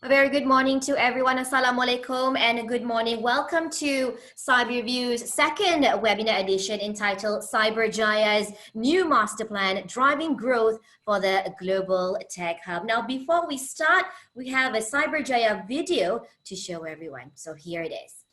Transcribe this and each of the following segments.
A very good morning to everyone. Assalamualaikum and a good morning. Welcome to Cyberview's second webinar edition entitled Cyberjaya's new master plan driving growth for the global tech hub. Now, before we start, we have a Cyberjaya video to show everyone. So here it is.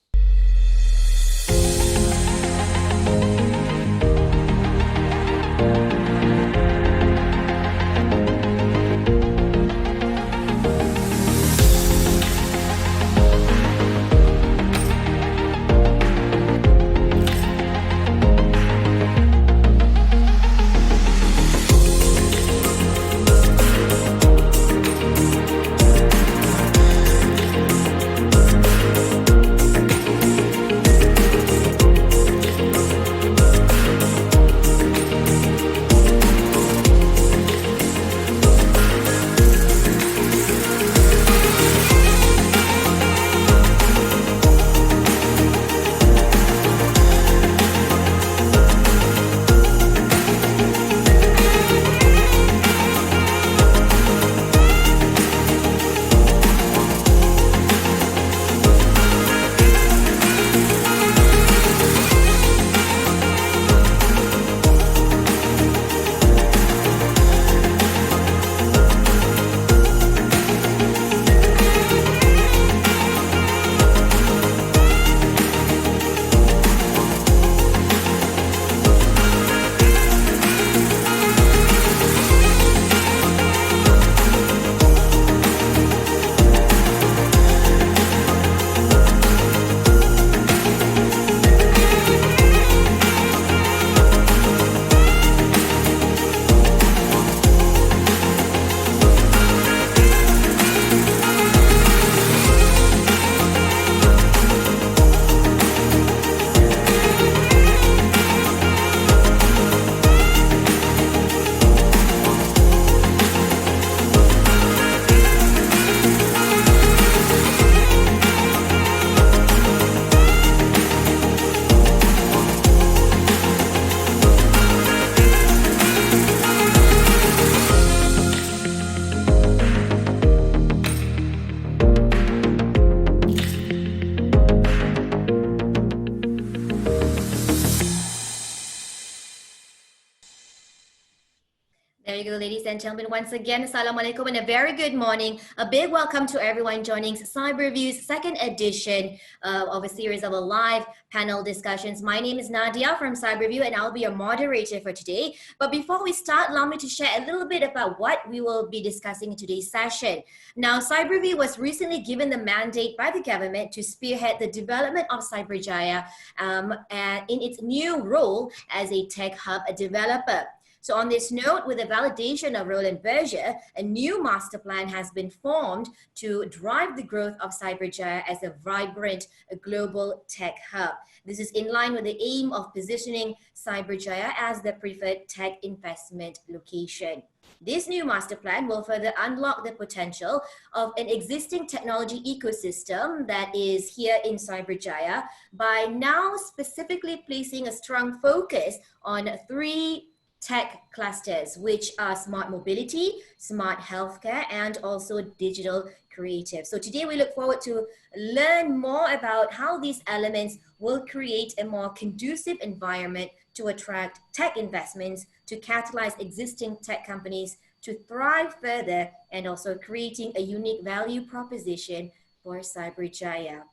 There you go, ladies and gentlemen. Once again, Assalamualaikum and a very good morning. A big welcome to everyone joining Cyberview's second edition of a series of a live panel discussions. My name is Nadia from Cyberview and I'll be your moderator for today. But before we start, allow me to share a little bit about what we will be discussing in today's session. Now, Cyberview was recently given the mandate by the government to spearhead the development of Cyberjaya and in its new role as a tech hub developer. So on this note, with the validation of Roland Berger, a new master plan has been formed to drive the growth of Cyberjaya as a vibrant global tech hub. This is in line with the aim of positioning Cyberjaya as the preferred tech investment location. This new master plan will further unlock the potential of an existing technology ecosystem that is here in Cyberjaya by now specifically placing a strong focus on three tech clusters, which are smart mobility, smart healthcare, and also digital creative. So today we look forward to learn more about how these elements will create a more conducive environment to attract tech investments, to catalyze existing tech companies to thrive further, and also creating a unique value proposition for Cyberjaya.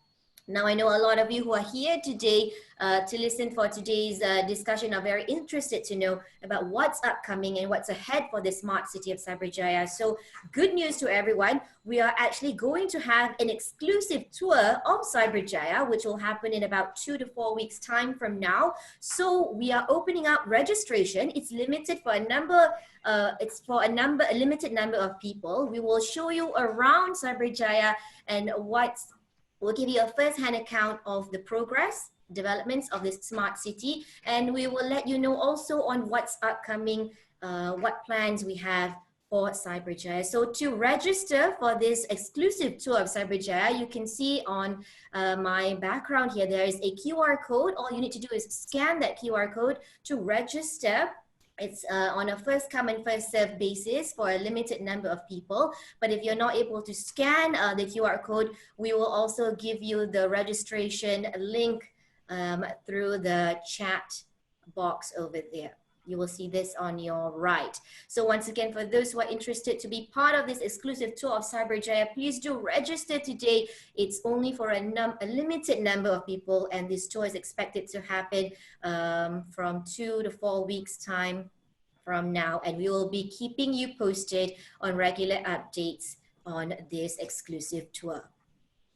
Now, I know a lot of you who are here today to listen for today's discussion are very interested to know about what's upcoming and what's ahead for the smart city of Cyberjaya. So good news to everyone, we are actually going to have an exclusive tour of Cyberjaya, which will happen in about 2 to 4 weeks time from now. So we are opening up registration. It's limited for a number a limited number of people. We will show you around Cyberjaya and we'll give you a first-hand account of the progress, developments of this smart city, and we will let you know also on what's upcoming, what plans we have for Cyberjaya. So to register for this exclusive tour of Cyberjaya, you can see on my background here, there is a QR code. All you need to do is scan that QR code to register It's on a first come and first serve basis for a limited number of people. But if you're not able to scan the QR code, we will also give you the registration link through the chat box over there. You will see this on your right. So once again, for those who are interested to be part of this exclusive tour of Cyberjaya, please do register today. It's only for a limited number of people, and this tour is expected to happen from 2 to 4 weeks time from now, and we will be keeping you posted on regular updates on this exclusive tour.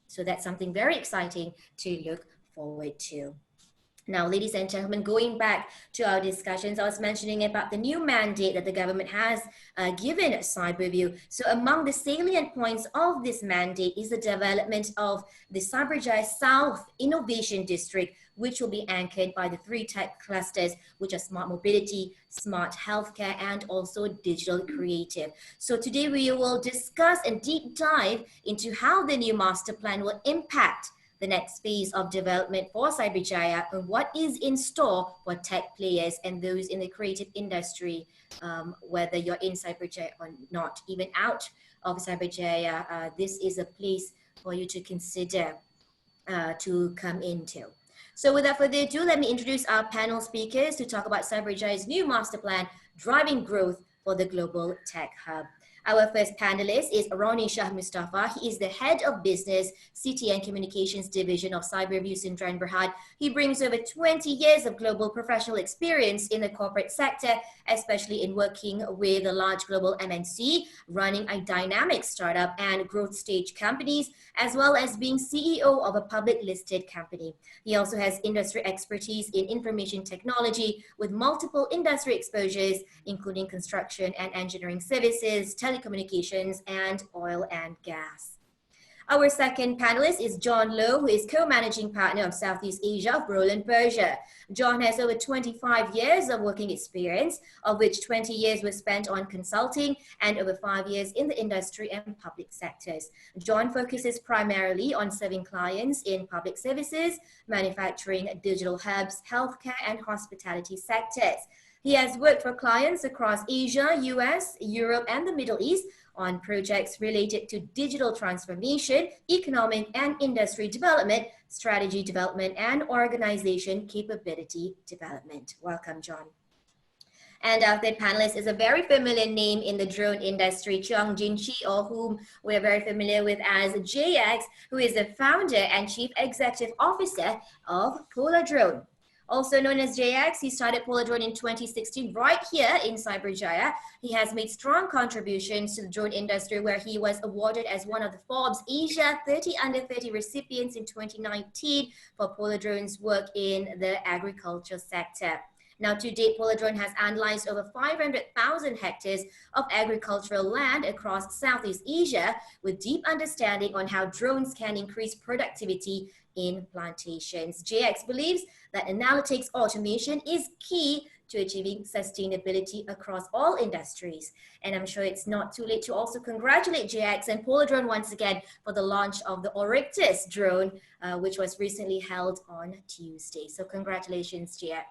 So that's something very exciting to look forward to. Now, ladies and gentlemen, going back to our discussions, I was mentioning about the new mandate that the government has given Cyberview. So among the salient points of this mandate is the development of the Cyberjaya South Innovation District, which will be anchored by the 3 tech clusters, which are smart mobility, smart healthcare, and also digital creative. So today we will discuss and deep dive into how the new master plan will impact the next phase of development for Cyberjaya and what is in store for tech players and those in the creative industry, whether you're in Cyberjaya or not, even out of Cyberjaya, this is a place for you to consider to come into. So without further ado, let me introduce our panel speakers to talk about Cyberjaya's new master plan, driving growth for the global tech hub. Our first panelist is Roni Shah Mustapha. He is the head of business, CT and communications division of Cyberview Sindran Berhad. He brings over 20 years of global professional experience in the corporate sector, especially in working with a large global MNC, running a dynamic startup and growth stage companies, as well as being CEO of a public listed company. He also has industry expertise in information technology with multiple industry exposures, including construction and engineering services, telecommunications, and oil and gas. Our second panelist is John Low, who is co-managing partner of Southeast Asia of Roland, Berger. John has over 25 years of working experience, of which 20 years was spent on consulting and over 5 years in the industry and public sectors. John focuses primarily on serving clients in public services, manufacturing, digital hubs, healthcare, and hospitality sectors. He has worked for clients across Asia, US, Europe, and the Middle East on projects related to digital transformation, economic and industry development, strategy development, and organization capability development. Welcome, John. And our third panelist is a very familiar name in the drone industry, Cheong, or whom we're very familiar with as JX, who is the founder and chief executive officer of Poladrone. Also known as JX, he started Poladrone in 2016 right here in Cyberjaya. He has made strong contributions to the drone industry, where he was awarded as one of the Forbes Asia 30 Under 30 recipients in 2019 for Poladrone's work in the agriculture sector. Now, to date, Poladrone has analyzed over 500,000 hectares of agricultural land across Southeast Asia, with deep understanding on how drones can increase productivity in plantations. JX believes that analytics automation is key to achieving sustainability across all industries. And I'm sure it's not too late to also congratulate JX and Poladrone once again for the launch of the Oryctus drone, which was recently held on Tuesday. So congratulations, JX.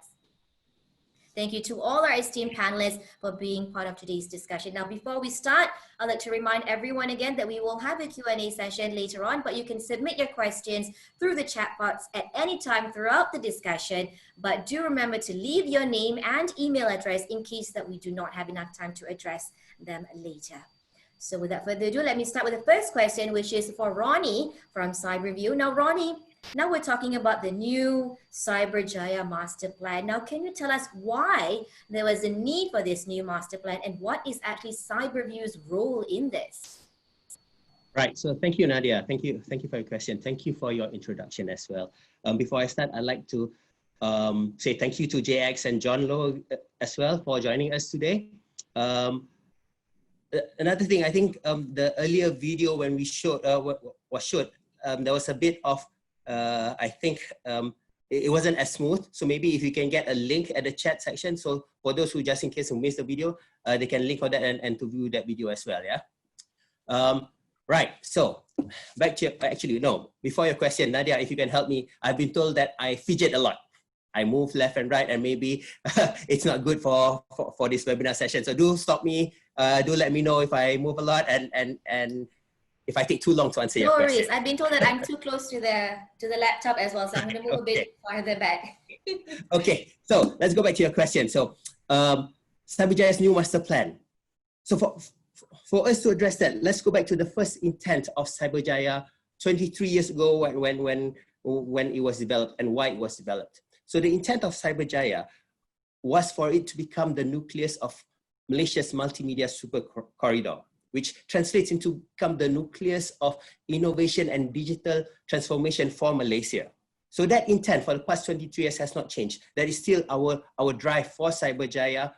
Thank you to all our esteemed panelists for being part of today's discussion. Now, before we start, I'd like to remind everyone again that we will have a Q&A session later on, but you can submit your questions through the chat box at any time throughout the discussion. But do remember to leave your name and email address in case that we do not have enough time to address them later. So without further ado, let me start with the first question, which is for Roni from Cyberview. Now, Roni, now we're talking about the new Cyberjaya master plan. Now, can you tell us why there was a need for this new master plan and what is actually Cyberview's role in this? Right. So thank you, Nadia. Thank you for your question. Thank you for your introduction as well. Before I start, I'd like to say thank you to JX and John Low as well for joining us today. Another thing, I think the earlier video when we showed there was a bit of I think it wasn't as smooth. So maybe if you can get a link at the chat section, so for those who just in case who missed the video, they can link on that and to view that video as well. Yeah. Right. So back to before your question, Nadia, if you can help me, I've been told that I fidget a lot. I move left and right, and maybe it's not good for this webinar session. So do stop me, do let me know if I move a lot and if I take too long to answer your question. No worries. I've been told that I'm too close to the laptop as well, so I'm going to move a bit farther back. Okay, so let's go back to your question. So Cyberjaya's new master plan. So for us to address that, let's go back to the first intent of Cyberjaya 23 years ago when it was developed and why it was developed. So the intent of Cyberjaya was for it to become the nucleus of Malaysia's multimedia super corridor, which translates into become the nucleus of innovation and digital transformation for Malaysia. So that intent for the past 23 years has not changed. That is still our drive for Cyberjaya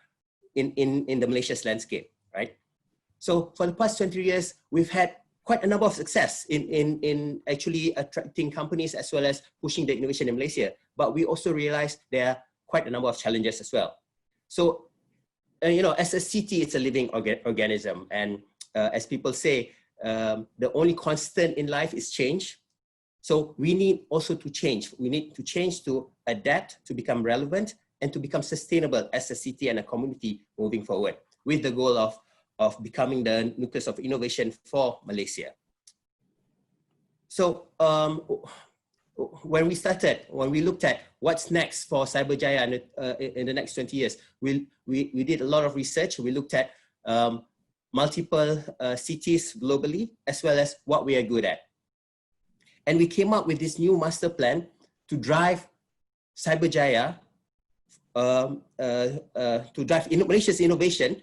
in the Malaysia's landscape, right? So for the past 20 years, we've had quite a number of success in actually attracting companies as well as pushing the innovation in Malaysia. But we also realized there are quite a number of challenges as well. So, you know, as a city, it's a living organism. And as people say, the only constant in life is change. So we need also to change. We need to change to adapt, to become relevant, and to become sustainable as a city and a community moving forward, with the goal of becoming the nucleus of innovation for Malaysia. So when we looked at what's next for Cyberjaya in the next 20 years, we did a lot of research. We looked at multiple cities globally, as well as what we are good at. And we came up with this new master plan to drive Cyberjaya, to drive Malaysia's innovation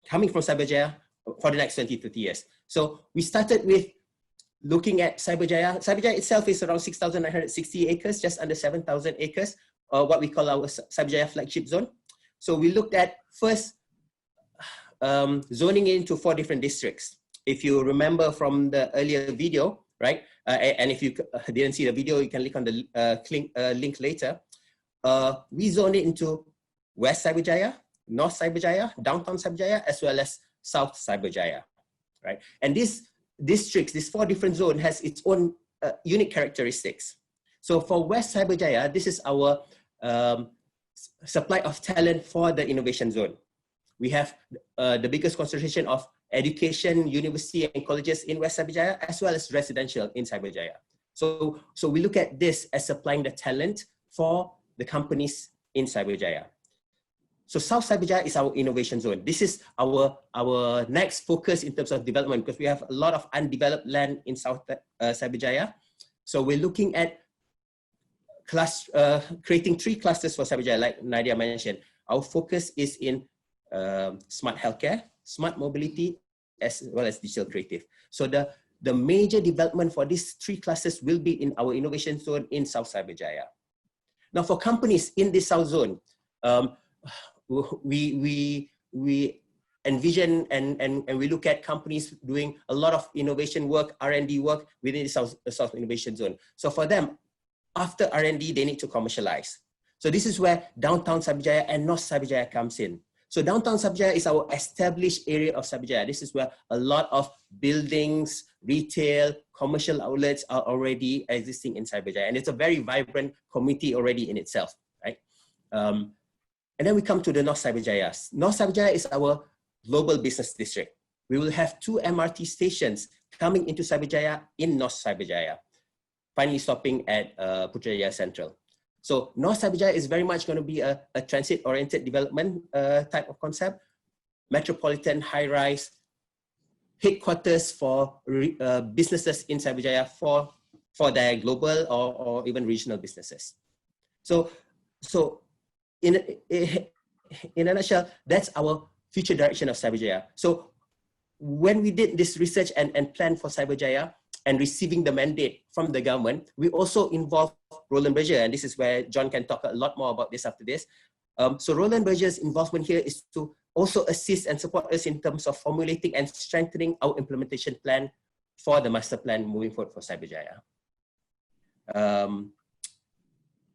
coming from Cyberjaya for the next 20-30 years. So we started with looking at Cyberjaya. Cyberjaya itself is around 6,960 acres, just under 7,000 acres, what we call our Cyberjaya flagship zone. So we looked at first zoning it into 4 different districts. If you remember from the earlier video, right? And if you didn't see the video, you can click on the link later. We zoned it into West Cyberjaya, North Cyberjaya, Downtown Cyberjaya, as well as South Cyberjaya, right? And these districts, these 4 different zones, has its own unique characteristics. So for West Cyberjaya, this is our supply of talent for the innovation zone. We have the biggest concentration of education, university, and colleges in West Cyberjaya, as well as residential in Cyberjaya. So we look at this as supplying the talent for the companies in Cyberjaya. So South Cyberjaya is our innovation zone. This is our next focus in terms of development, because we have a lot of undeveloped land in South Cyberjaya. So we're looking at creating 3 clusters for Cyberjaya, like Nadia mentioned. Our focus is in smart healthcare, smart mobility, as well as digital creative. So the major development for these 3 clusters will be in our innovation zone in South Cyberjaya. Now for companies in this South zone, we envision and we look at companies doing a lot of innovation work, R&D work within the South Innovation Zone. So for them, after R&D, they need to commercialize. So this is where Downtown Cyberjaya and North Cyberjaya comes in. So Downtown Cyberjaya is our established area of Cyberjaya. This is where a lot of buildings, retail, commercial outlets are already existing in Cyberjaya. And it's a very vibrant community already in itself, right? And then we come to the North Cyberjaya. North Cyberjaya is our global business district. We will have 2 MRT stations coming into Cyberjaya in North Cyberjaya, finally stopping at Putrajaya Central. So North Cyberjaya is very much going to be a transit-oriented development type of concept, metropolitan high-rise, headquarters for businesses in Cyberjaya for their global or even regional businesses. So in a nutshell, that's our future direction of Cyberjaya. So when we did this research and plan for Cyberjaya and receiving the mandate from the government, we also involved Roland Berger, and this is where John can talk a lot more about this after this. So Roland Berger's involvement here is to also assist and support us in terms of formulating and strengthening our implementation plan for the master plan moving forward for Cyberjaya.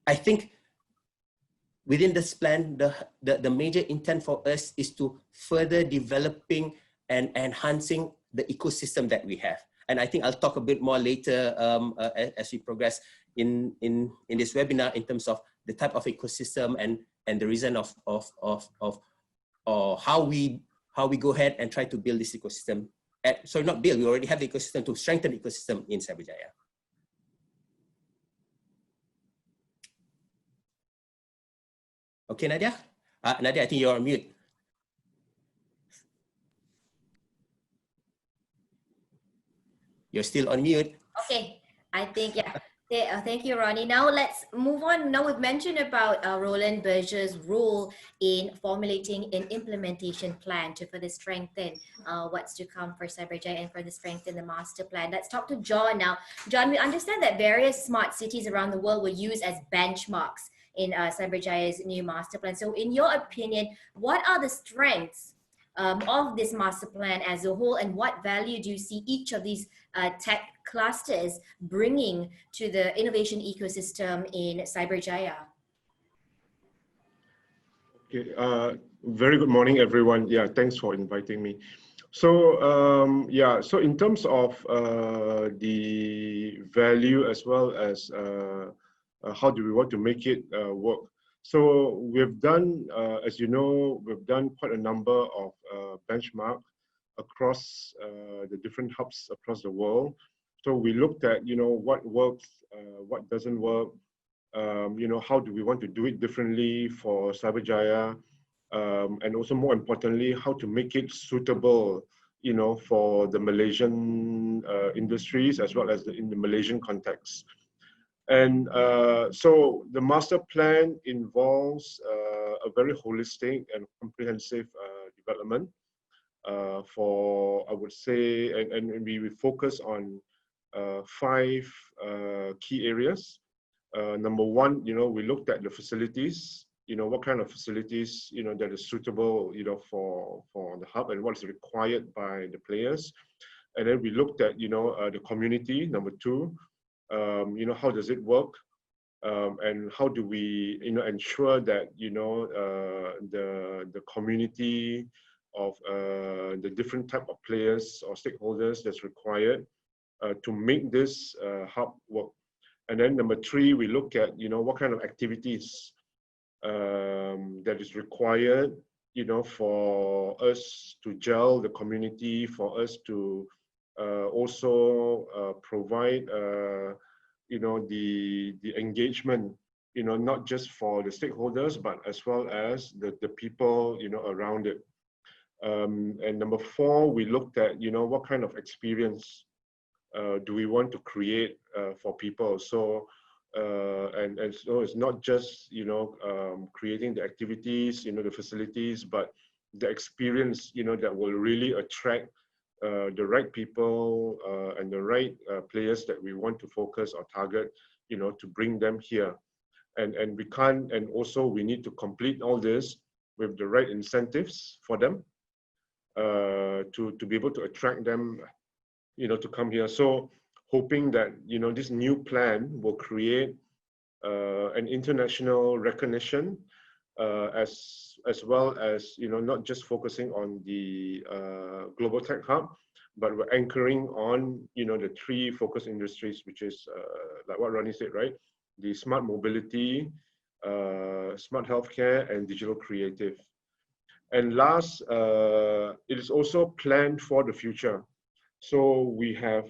I think within this plan, the major intent for us is to further developing and enhancing the ecosystem that we have. And I think I'll talk a bit more later as we progress in this webinar in terms of the type of ecosystem and the reason of or how we go ahead and try to build this ecosystem. Sorry, not build, we already have the ecosystem to strengthen the ecosystem in Cyberjaya. Okay, Nadia? Nadia, I think you're on mute. You're still on mute. Okay, I think, yeah. Thank you, Roni. Now let's move on. Now we've mentioned about Roland Berger's role in formulating an implementation plan to further strengthen what's to come for Cyberjaya and further strengthen the master plan. Let's talk to John now. John, we understand that various smart cities around the world were used as benchmarks in Cyberjaya's new master plan. So in your opinion, what are the strengths of this master plan as a whole, and what value do you see each of these tech clusters bringing to the innovation ecosystem in Cyberjaya? Okay, very good morning, everyone. Yeah, thanks for inviting me. So yeah, so in terms of the value as well as how do we want to make it work. So we've done, as you know, we've done quite a number of benchmark across the different hubs across the world. So we looked at, you know, what works, what doesn't work, you know, how do we want to do it differently for Cyberjaya, and also more importantly, how to make it suitable, you know, for the Malaysian industries as well as in the Malaysian context. And so the master plan involves a very holistic and comprehensive development for, I would say, and we focus on 5 key areas. Number one, you know, we looked at the facilities, you know, what kind of facilities, you know, that is suitable, you know, for the hub and what is required by the players. And then we looked at, you know, the community, number 2. You know, how does it work, and how do we, you know, ensure that, you know, the community of the different type of players or stakeholders that's required to make this hub work. And then number 3, we look at, you know, what kind of activities that is required, you know, for us to gel the community, for us to also provide, you know, the engagement, you know, not just for the stakeholders, but as well as the people, you know, around it. And number 4, we looked at, you know, what kind of experience do we want to create for people. So, and so it's not just, you know, creating the activities, you know, the facilities, but the experience, you know, that will really attract the right people and the right players that we want to focus or target, you know, to bring them here. And we can't, and also we need to complete all this with the right incentives for them to be able to attract them, you know, to come here. So hoping that, you know, this new plan will create an international recognition as well as, you know, not just focusing on the global tech hub, but we're anchoring on, you know, the 3 focus industries, which is like what Roni said, right? The smart mobility, smart healthcare, and digital creative. And last, it is also planned for the future. So we have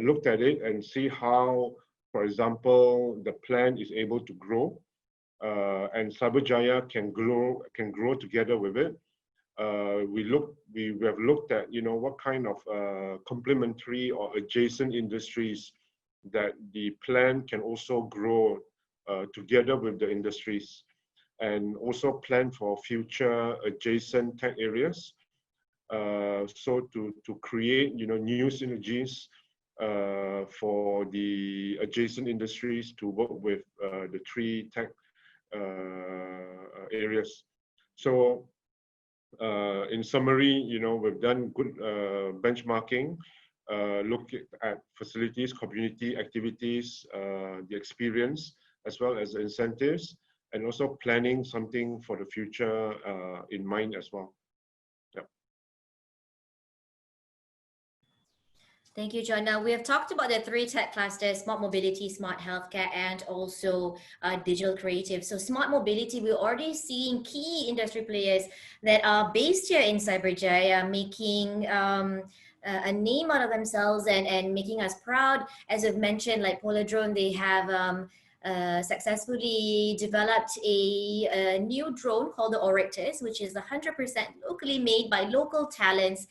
looked at it and see how, for example, the plan is able to grow, and Cyberjaya can grow together with it. We have looked at, you know, what kind of complementary or adjacent industries that the plan can also grow together with the industries, and also plan for future adjacent tech areas. So to create, you know, new synergies for the adjacent industries to work with the 3 tech areas. So in summary, you know, we've done good benchmarking, look at facilities, community activities, the experience, as well as the incentives, and also planning something for the future in mind as well. Thank you, John. Now, we have talked about the three tech clusters: smart mobility, smart healthcare, and also digital creative. So smart mobility, we're already seeing key industry players that are based here in Cyberjaya making a name out of themselves and making us proud. As I've mentioned, like Poladrone, they have successfully developed a new drone called the Oryctus, which is 100% locally made by local talents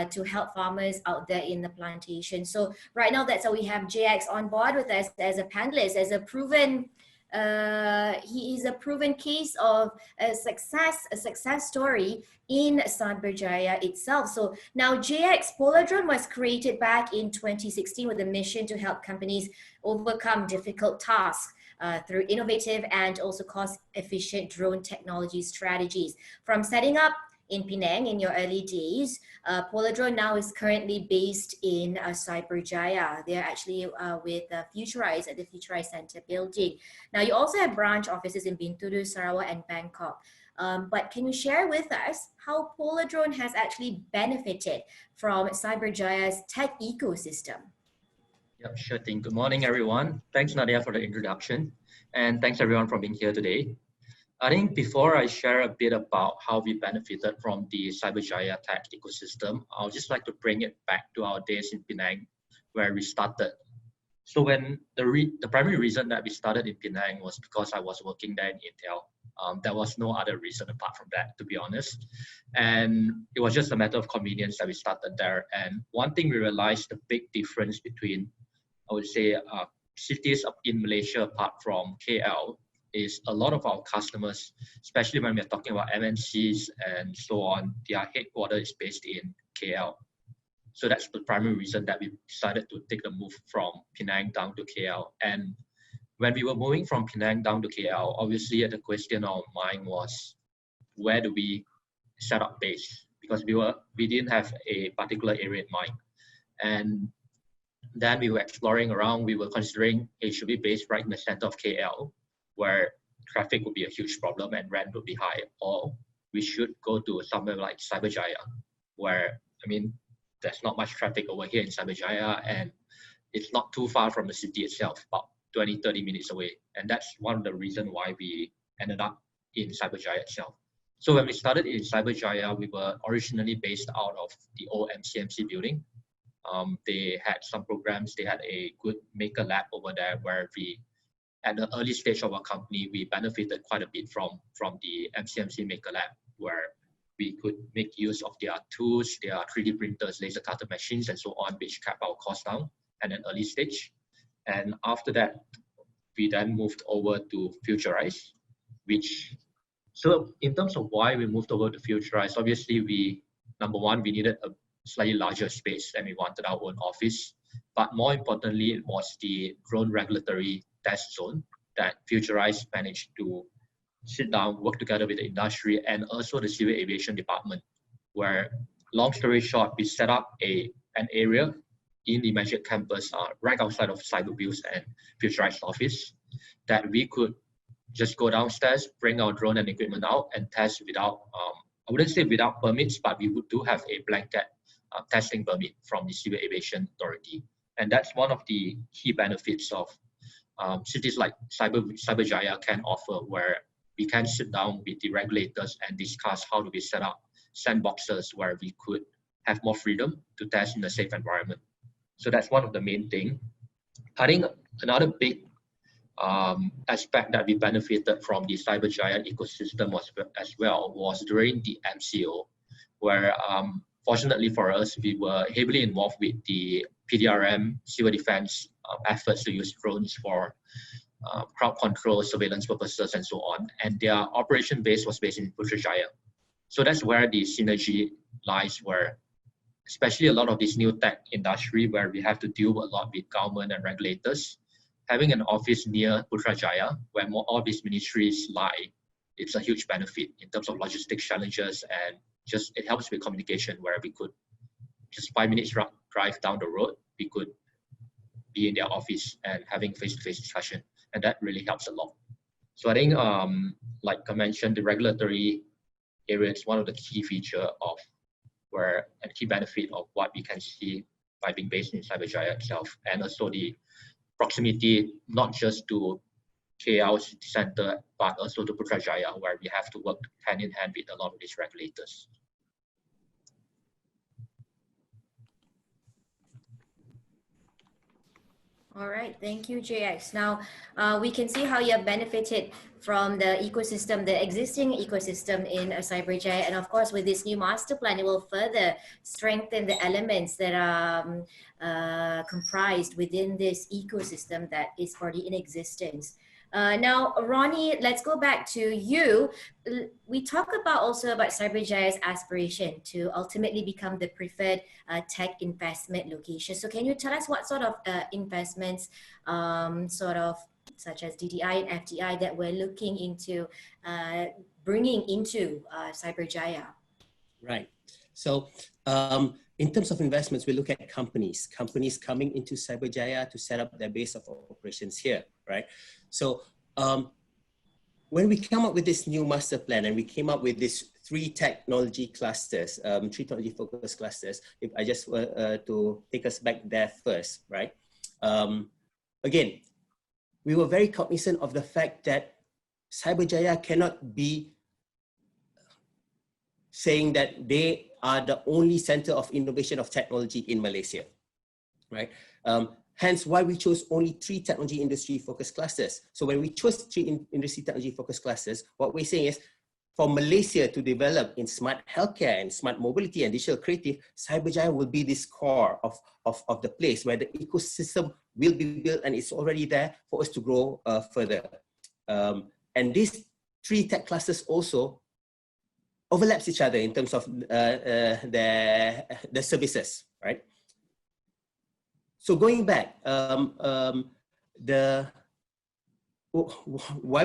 to help farmers out there in the plantation. So right now, that's how we have JX on board with us as a panelist, as a proven he is a proven case of a success story in Cyberjaya itself. So now JX Poladrone was created back in 2016 with a mission to help companies overcome difficult tasks through innovative and also cost-efficient drone technology strategies. From setting up in Penang in your early days, Poladrone now is currently based in Cyberjaya. They're actually with Futurize at the Futurize Center building. Now, you also have branch offices in Bintulu, Sarawak, and Bangkok. But can you share with us how Poladrone has actually benefited from Cyberjaya's tech ecosystem? Yep, sure thing. Good morning, everyone. Thanks, Nadia, for the introduction. And thanks, everyone, for being here today. I think before I share a bit about how we benefited from the Cyberjaya tech ecosystem, I would just like to bring it back to our days in Penang, where we started. So when the primary reason that we started in Penang was because I was working there in Intel. There was no other reason apart from that, to be honest. And it was just a matter of convenience that we started there. And one thing we realized, the big difference between, I would say, cities in Malaysia apart from KL, is a lot of our customers, especially when we're talking about MNCs and so on, their headquarters is based in KL. So that's the primary reason that we decided to take the move from Penang down to KL. And when we were moving from Penang down to KL, obviously the question on mind was, where do we set up base? Because we didn't have a particular area in mind. And then we were exploring around, we were considering, hey, should we base right in the center of KL, where traffic would be a huge problem and rent would be high, or we should go to somewhere like Cyberjaya, where, I mean, there's not much traffic over here in Cyberjaya, and it's not too far from the city itself, about 20-30 minutes away. And that's one of the reasons why we ended up in Cyberjaya itself. So when we started in Cyberjaya, we were originally based out of the old MCMC building. They had some programs, they had a good maker lab over there where we, at the early stage of our company, we benefited quite a bit from the MCMC Maker Lab, where we could make use of their tools, their 3D printers, laser cutter machines, and so on, which kept our costs down at an early stage. And after that, we then moved over to Futurize, so in terms of why we moved over to Futurize, obviously number one, we needed a slightly larger space and we wanted our own office. But more importantly, it was the drone regulatory test zone that Futurize managed to sit down, work together with the industry and also the civil aviation department, where, long story short, we set up an area in the Magic campus right outside of Cyberview's and Futurize office that we could just go downstairs, bring our drone and equipment out and test without, I wouldn't say without permits, but we do have a blanket testing permit from the Civil Aviation Authority. And that's one of the key benefits of cities like Cyberjaya can offer, where we can sit down with the regulators and discuss how do we set up sandboxes where we could have more freedom to test in a safe environment. So that's one of the main things. I think another big aspect that we benefited from the Cyberjaya ecosystem as well was during the MCO, where fortunately for us, we were heavily involved with the PDRM civil defense efforts to use drones for crowd control, surveillance purposes, and so on. And their operation base was based in Putrajaya. So that's where the synergy lies, where especially a lot of this new tech industry where we have to deal a lot with government and regulators, having an office near Putrajaya, where all these ministries lie, it's a huge benefit in terms of logistics challenges, and just it helps with communication, where we could just 5 minutes drive down the road, we could be in their office and having face-to-face discussion, and that really helps a lot. So I think, like I mentioned, the regulatory area is one of the key feature of where a key benefit of what we can see by being based in Cyberjaya itself, and also the proximity not just to KL city center, but also to Putrajaya, where we have to work hand in hand with a lot of these regulators. All right, thank you, JX. Now, we can see how you have benefited from the ecosystem, the existing ecosystem in Cyberjaya. And of course, with this new master plan, it will further strengthen the elements that are comprised within this ecosystem that is already in existence. Now, Roni, let's go back to you. We talk about also about Cyberjaya's aspiration to ultimately become the preferred tech investment location. So can you tell us what sort of investments, such as DDI and FDI, that we're looking into bringing into Cyberjaya? Right. So in terms of investments, we look at companies coming into Cyberjaya to set up their base of operations here, right? So when we come up with this new master plan and we came up with these three technology clusters, three technology focus clusters, if I just to take us back there first, right? Again, we were very cognizant of the fact that Cyberjaya cannot be saying that they are the only center of innovation of technology in Malaysia, right? Hence why we chose only three technology industry focus clusters. So when we chose three industry technology focus clusters, what we're saying is for Malaysia to develop in smart healthcare and smart mobility and digital creative, Cyberjaya will be this core of the place where the ecosystem will be built, and it's already there for us to grow further. And these three tech clusters also overlaps each other in terms of the services, right? So going back, why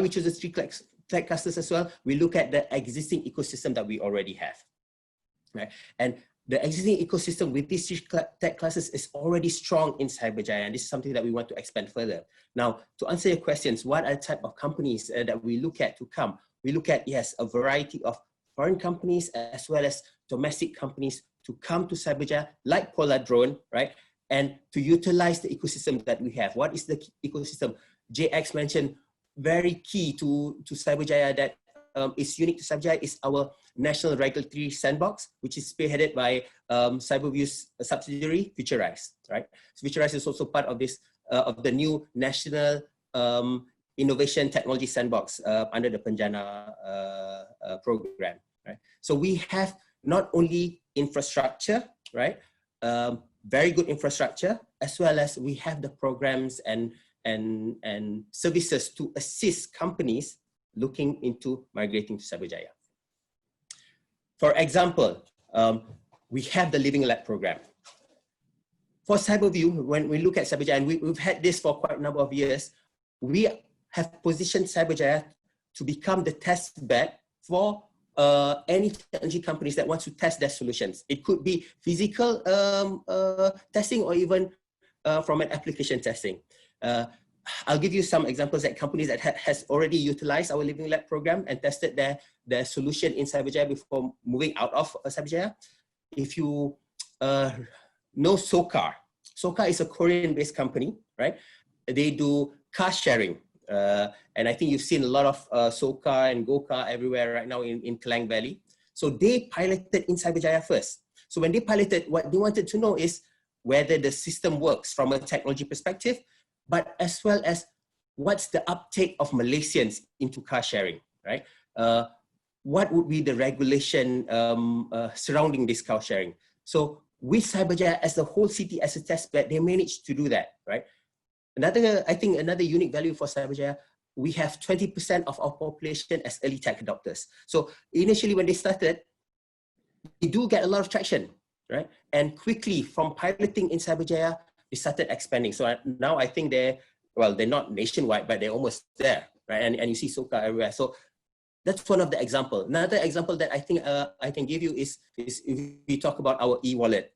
we choose the three tech clusters as well, we look at the existing ecosystem that we already have, right? And the existing ecosystem with these three tech clusters is already strong in Cyberjaya, and this is something that we want to expand further. Now, to answer your questions, what are the type of companies that we look at to come? We look at, yes, a variety of foreign companies as well as domestic companies to come to Cyberjaya, like Poladrone, right? And to utilize the ecosystem that we have. What is the ecosystem? JX mentioned very key to Cyberjaya that is unique to Cyberjaya is our national regulatory sandbox, which is spearheaded by Cyberview's subsidiary, Futurize, right? So Futurize is also part of this, of the new national innovation technology sandbox under the Penjana program, right? So we have not only infrastructure, right? Very good infrastructure, as well as we have the programs and services to assist companies looking into migrating to Cyberjaya. For example, we have the Living Lab program. For Cyberview, when we look at Cyberjaya, and we've had this for quite a number of years, we have positioned Cyberjaya to become the test bed for any technology companies that want to test their solutions. It could be physical testing or even from an application testing. I'll give you some examples that companies that has already utilized our Living Lab program and tested their solution in Cyberjaya before moving out of Cyberjaya. If you know Sokar is a Korean-based company, right? They do car sharing. And I think you've seen a lot of Sokar and Gokar everywhere right now in Klang Valley. So they piloted in Cyberjaya first. So when they piloted, what they wanted to know is whether the system works from a technology perspective, but as well as what's the uptake of Malaysians into car sharing, right? What would be the regulation surrounding this car sharing? So with Cyberjaya as the whole city as a test bed, they managed to do that, right? I think another unique value for Cyberjaya, we have 20% of our population as early tech adopters. So initially when they started, they do get a lot of traction, right? And quickly from piloting in Cyberjaya, they started expanding. So now I think they're not nationwide, but they're almost there, right? And you see Soka everywhere. So that's one of the examples. Another example that I think I can give you is if we talk about our e-wallet.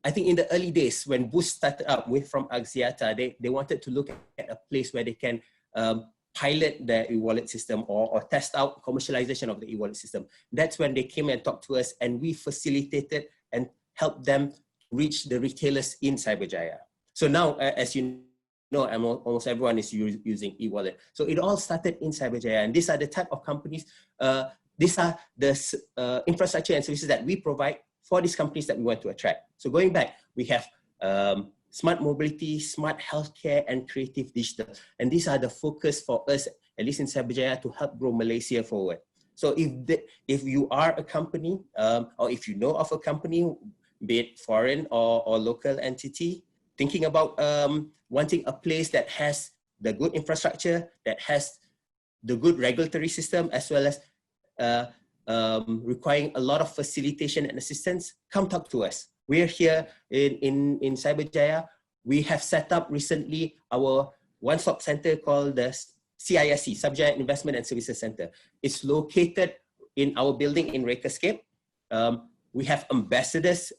I think in the early days when Boost started up from Axiata, they wanted to look at a place where they can pilot their e-wallet system or test out commercialization of the e-wallet system. That's when they came and talked to us, and we facilitated and helped them reach the retailers in Cyberjaya. So now, as you know, almost everyone is using e-wallet. So it all started in Cyberjaya, and these are the type of companies, these are the infrastructure and services that we provide for these companies that we want to attract. So going back, we have smart mobility, smart healthcare, and creative digital. And these are the focus for us, at least in Cyberjaya, to help grow Malaysia forward. So if you are a company, or if you know of a company, be it foreign or local entity, thinking about wanting a place that has the good infrastructure, that has the good regulatory system, as well as requiring a lot of facilitation and assistance, come talk to us. We're here in Cyberjaya. We have set up recently our one-stop center called the CISC, Cyberjaya Investment and Services Center. It's located in our building in Rekerscape. We have ambassadors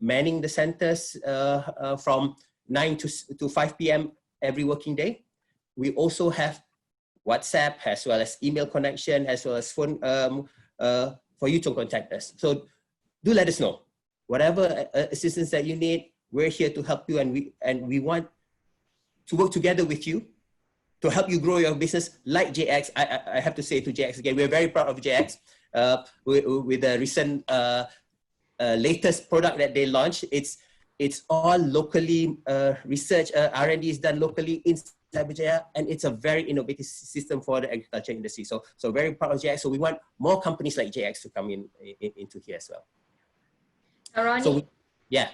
manning the centers from 9 to 5 p.m. every working day. We also have WhatsApp, as well as email connection, as well as phone for you to contact us. So do let us know. Whatever assistance that you need, we're here to help you, and we want to work together with you to help you grow your business like JX. I have to say to JX again, we're very proud of JX with the recent latest product that they launched. It's all locally research, R&D is done locally in Cyberjaya, and it's a very innovative system for the agriculture industry. So very proud of JX. So we want more companies like JX to come into here as well. Roni, So yeah,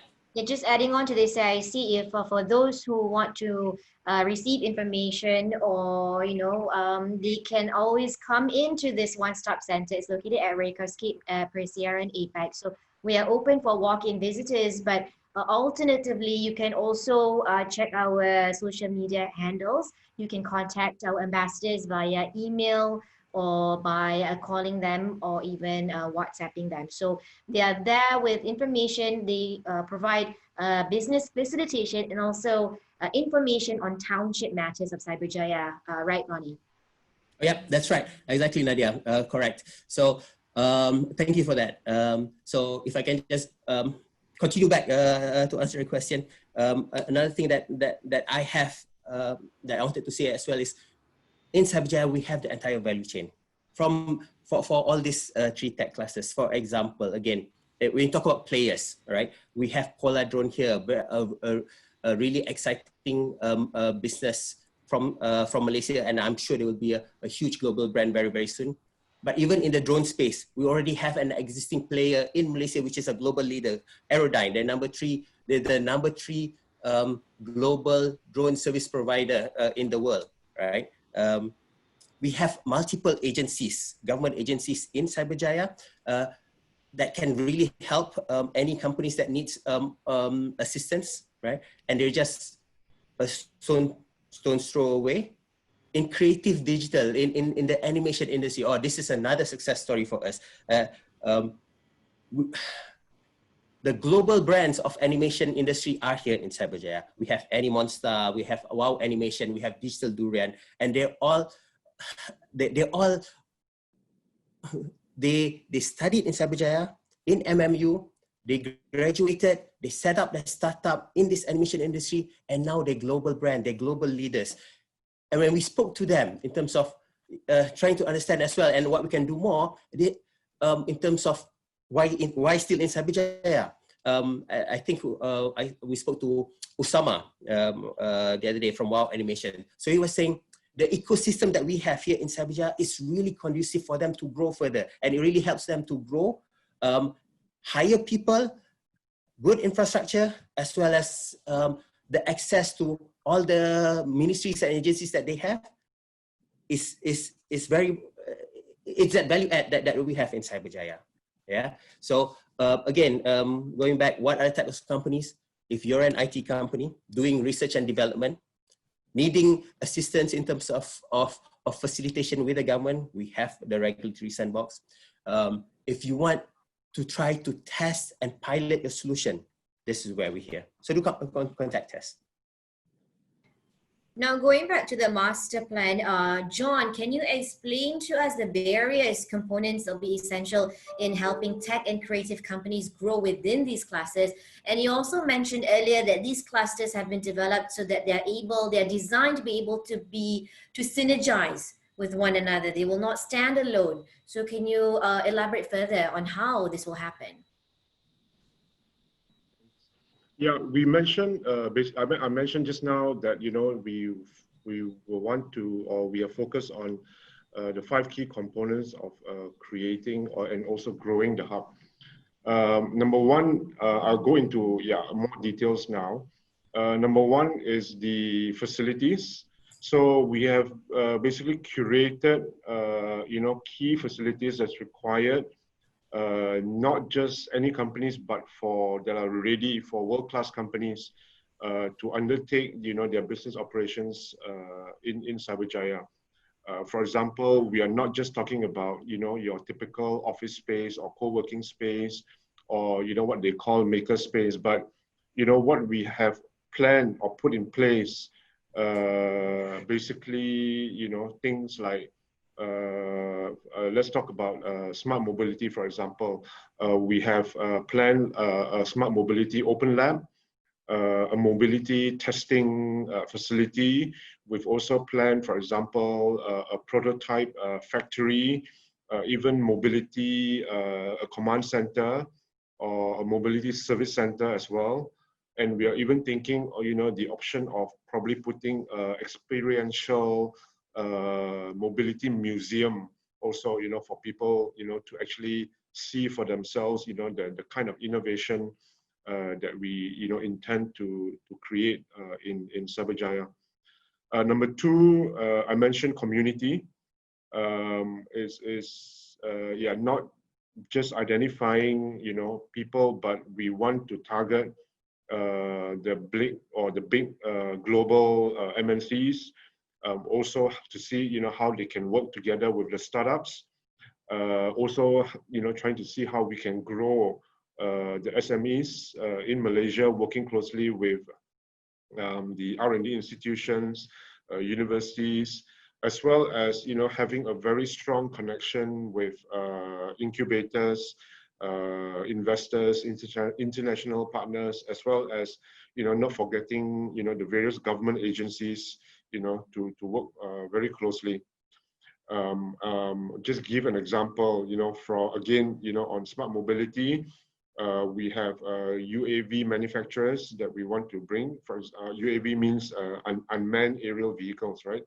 just adding on to this, I see if for those who want to receive information, or they can always come into this one-stop center. It's located at Rekerscape, Persiara and APAC. So we are open for walk-in visitors, but alternatively, you can also check our social media handles. You can contact our ambassadors via email, or by calling them, or even WhatsApping them. So they are there with information. They provide business facilitation and also information on township matters of Cyberjaya. Right, Roni? Yeah, that's right. Exactly, Nadia. Correct. So thank you for that. So if I can just continue back to answer your question, another thing that I have that I wanted to say as well is, in Cyberjaya, we have the entire value chain for all these three tech clusters. For example, again, when you talk about players, right? We have Poladrone here, a really exciting business from Malaysia, and I'm sure there will be a huge global brand very, very soon. But even in the drone space, we already have an existing player in Malaysia, which is a global leader, Aerodyne. They're the number three global drone service provider in the world, right? We have multiple agencies, government agencies in Cyberjaya that can really help any companies that needs assistance, right? And they're just a stone's throw away. In creative digital, in the animation industry, this is another success story for us. The global brands of animation industry are here in Cyberjaya. We have Animonster, we have Wow Animation, we have Digital Durian, and they studied in Cyberjaya, in MMU, they graduated, they set up their startup in this animation industry, and now they're global brand, they're global leaders. And when we spoke to them in terms of trying to understand as well, and what we can do more, in terms of why still in Cyberjaya, I think we spoke to Usama the other day from Wow Animation. So he was saying the ecosystem that we have here in Cyberjaya is really conducive for them to grow further, and it really helps them to grow, hire people, good infrastructure, as well as the access to all the ministries and agencies that they have is very, it's that value add that we have in Cyberjaya. Yeah. So again, going back, what other types of companies? If you're an IT company doing research and development, needing assistance in terms of facilitation with the government, we have the regulatory sandbox. If you want to try to test and pilot your solution, this is where we're here. So do contact us. Now, going back to the master plan, John, can you explain to us the various components that will be essential in helping tech and creative companies grow within these clusters? And you also mentioned earlier that these clusters have been developed so that they're designed to be able to synergize with one another. They will not stand alone. So can you elaborate further on how this will happen? Yeah, we mentioned. I mentioned just now that we will want to, or we are focused on the 5 key components of creating and also growing the hub. Number one, I'll go into more details now. Number one is the facilities. So we have basically curated key facilities that's required. Not just any companies, but that are ready for world-class companies to undertake, their business operations in Cyberjaya. For example, we are not just talking about, your typical office space or co-working space, or what they call maker space, but what we have planned or put in place, basically, things like. Let's talk about smart mobility, for example. We have planned a smart mobility open lab, a mobility testing facility. We've also planned, for example, a prototype factory, even mobility, a command center, or a mobility service center as well. And we are even thinking, the option of probably putting experiential mobility museum also, for people, to actually see for themselves, the kind of innovation that we, intend to create in Cyberjaya. Number two, I mentioned community is not just identifying, people, but we want to target the big global MNCs. Also to see, how they can work together with the startups. Also, trying to see how we can grow the SMEs in Malaysia, working closely with the R&D institutions, universities, as well as, having a very strong connection with incubators, investors, international partners, as well as, not forgetting, the various government agencies, to work very closely. Just give an example, on smart mobility, we have UAV manufacturers that we want to bring. First, UAV means unmanned aerial vehicles, right?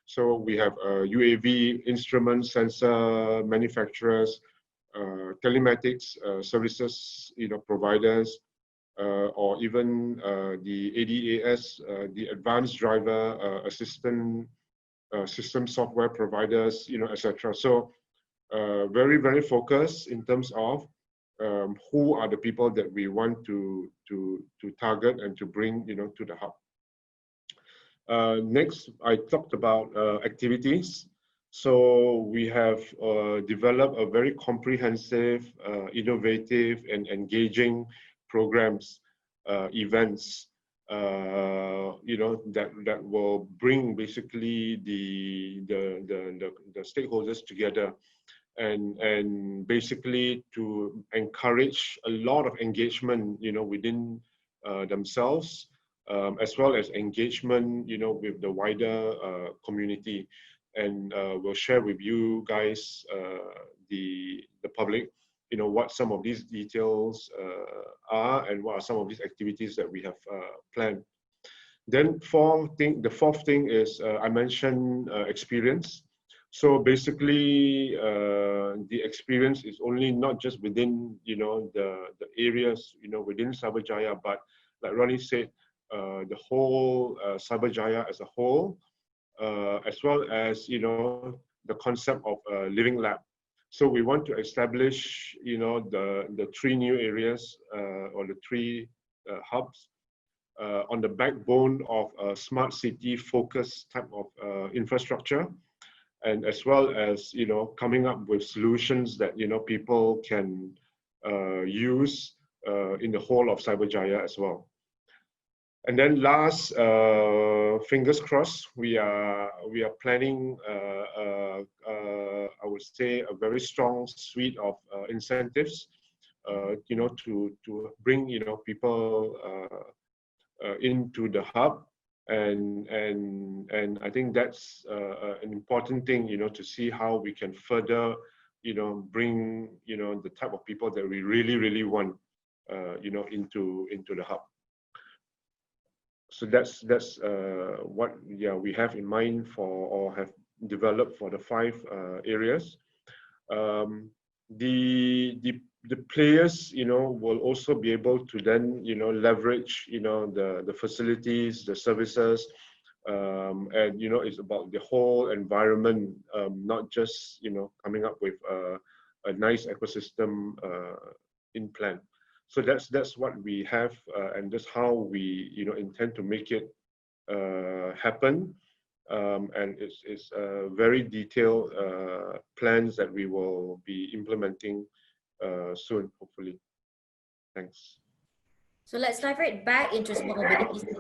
So we have UAV instrument sensor manufacturers, telematics services, providers, or even the ADAS, the advanced driver assistant system software providers, etc. So very, very focused in terms of who are the people that we want to target and to bring, to the hub. Next, I talked about activities. So we have developed a very comprehensive, innovative, and engaging programs, events, that will bring basically the stakeholders together, and basically to encourage a lot of engagement, within themselves, as well as engagement, with the wider community. And we'll share with you guys, the public, what some of these details are, and what are some of these activities that we have planned. Then the fourth thing is, I mentioned experience. So basically, the experience is only not just within, the areas, within Cyberjaya, but like Roni said, the whole Cyberjaya as a whole, as well as, the concept of a living lab. So we want to establish, the 3 new areas, or the 3 hubs, on the backbone of a smart city focused type of infrastructure, and as well as, coming up with solutions that, people can use in the whole of Cyberjaya as well. And then last, fingers crossed, we are planning, I would say, a very strong suite of incentives, you know, to bring, you know, people into the hub, and I think that's an important thing, you know, to see how we can further, you know, bring, you know, the type of people that we really want, you know, into the hub. So that's what we have in mind for, or have developed for the 5 areas. The players, you know, will also be able to then, you know, leverage, you know, the facilities, the services, and, you know, it's about the whole environment, not just, you know, coming up with a nice ecosystem in plan. So that's what we have, and that's how we, you know, intend to make it happen. And it's very detailed plans that we will be implementing soon, hopefully. Thanks. So let's divert back into smart mobility since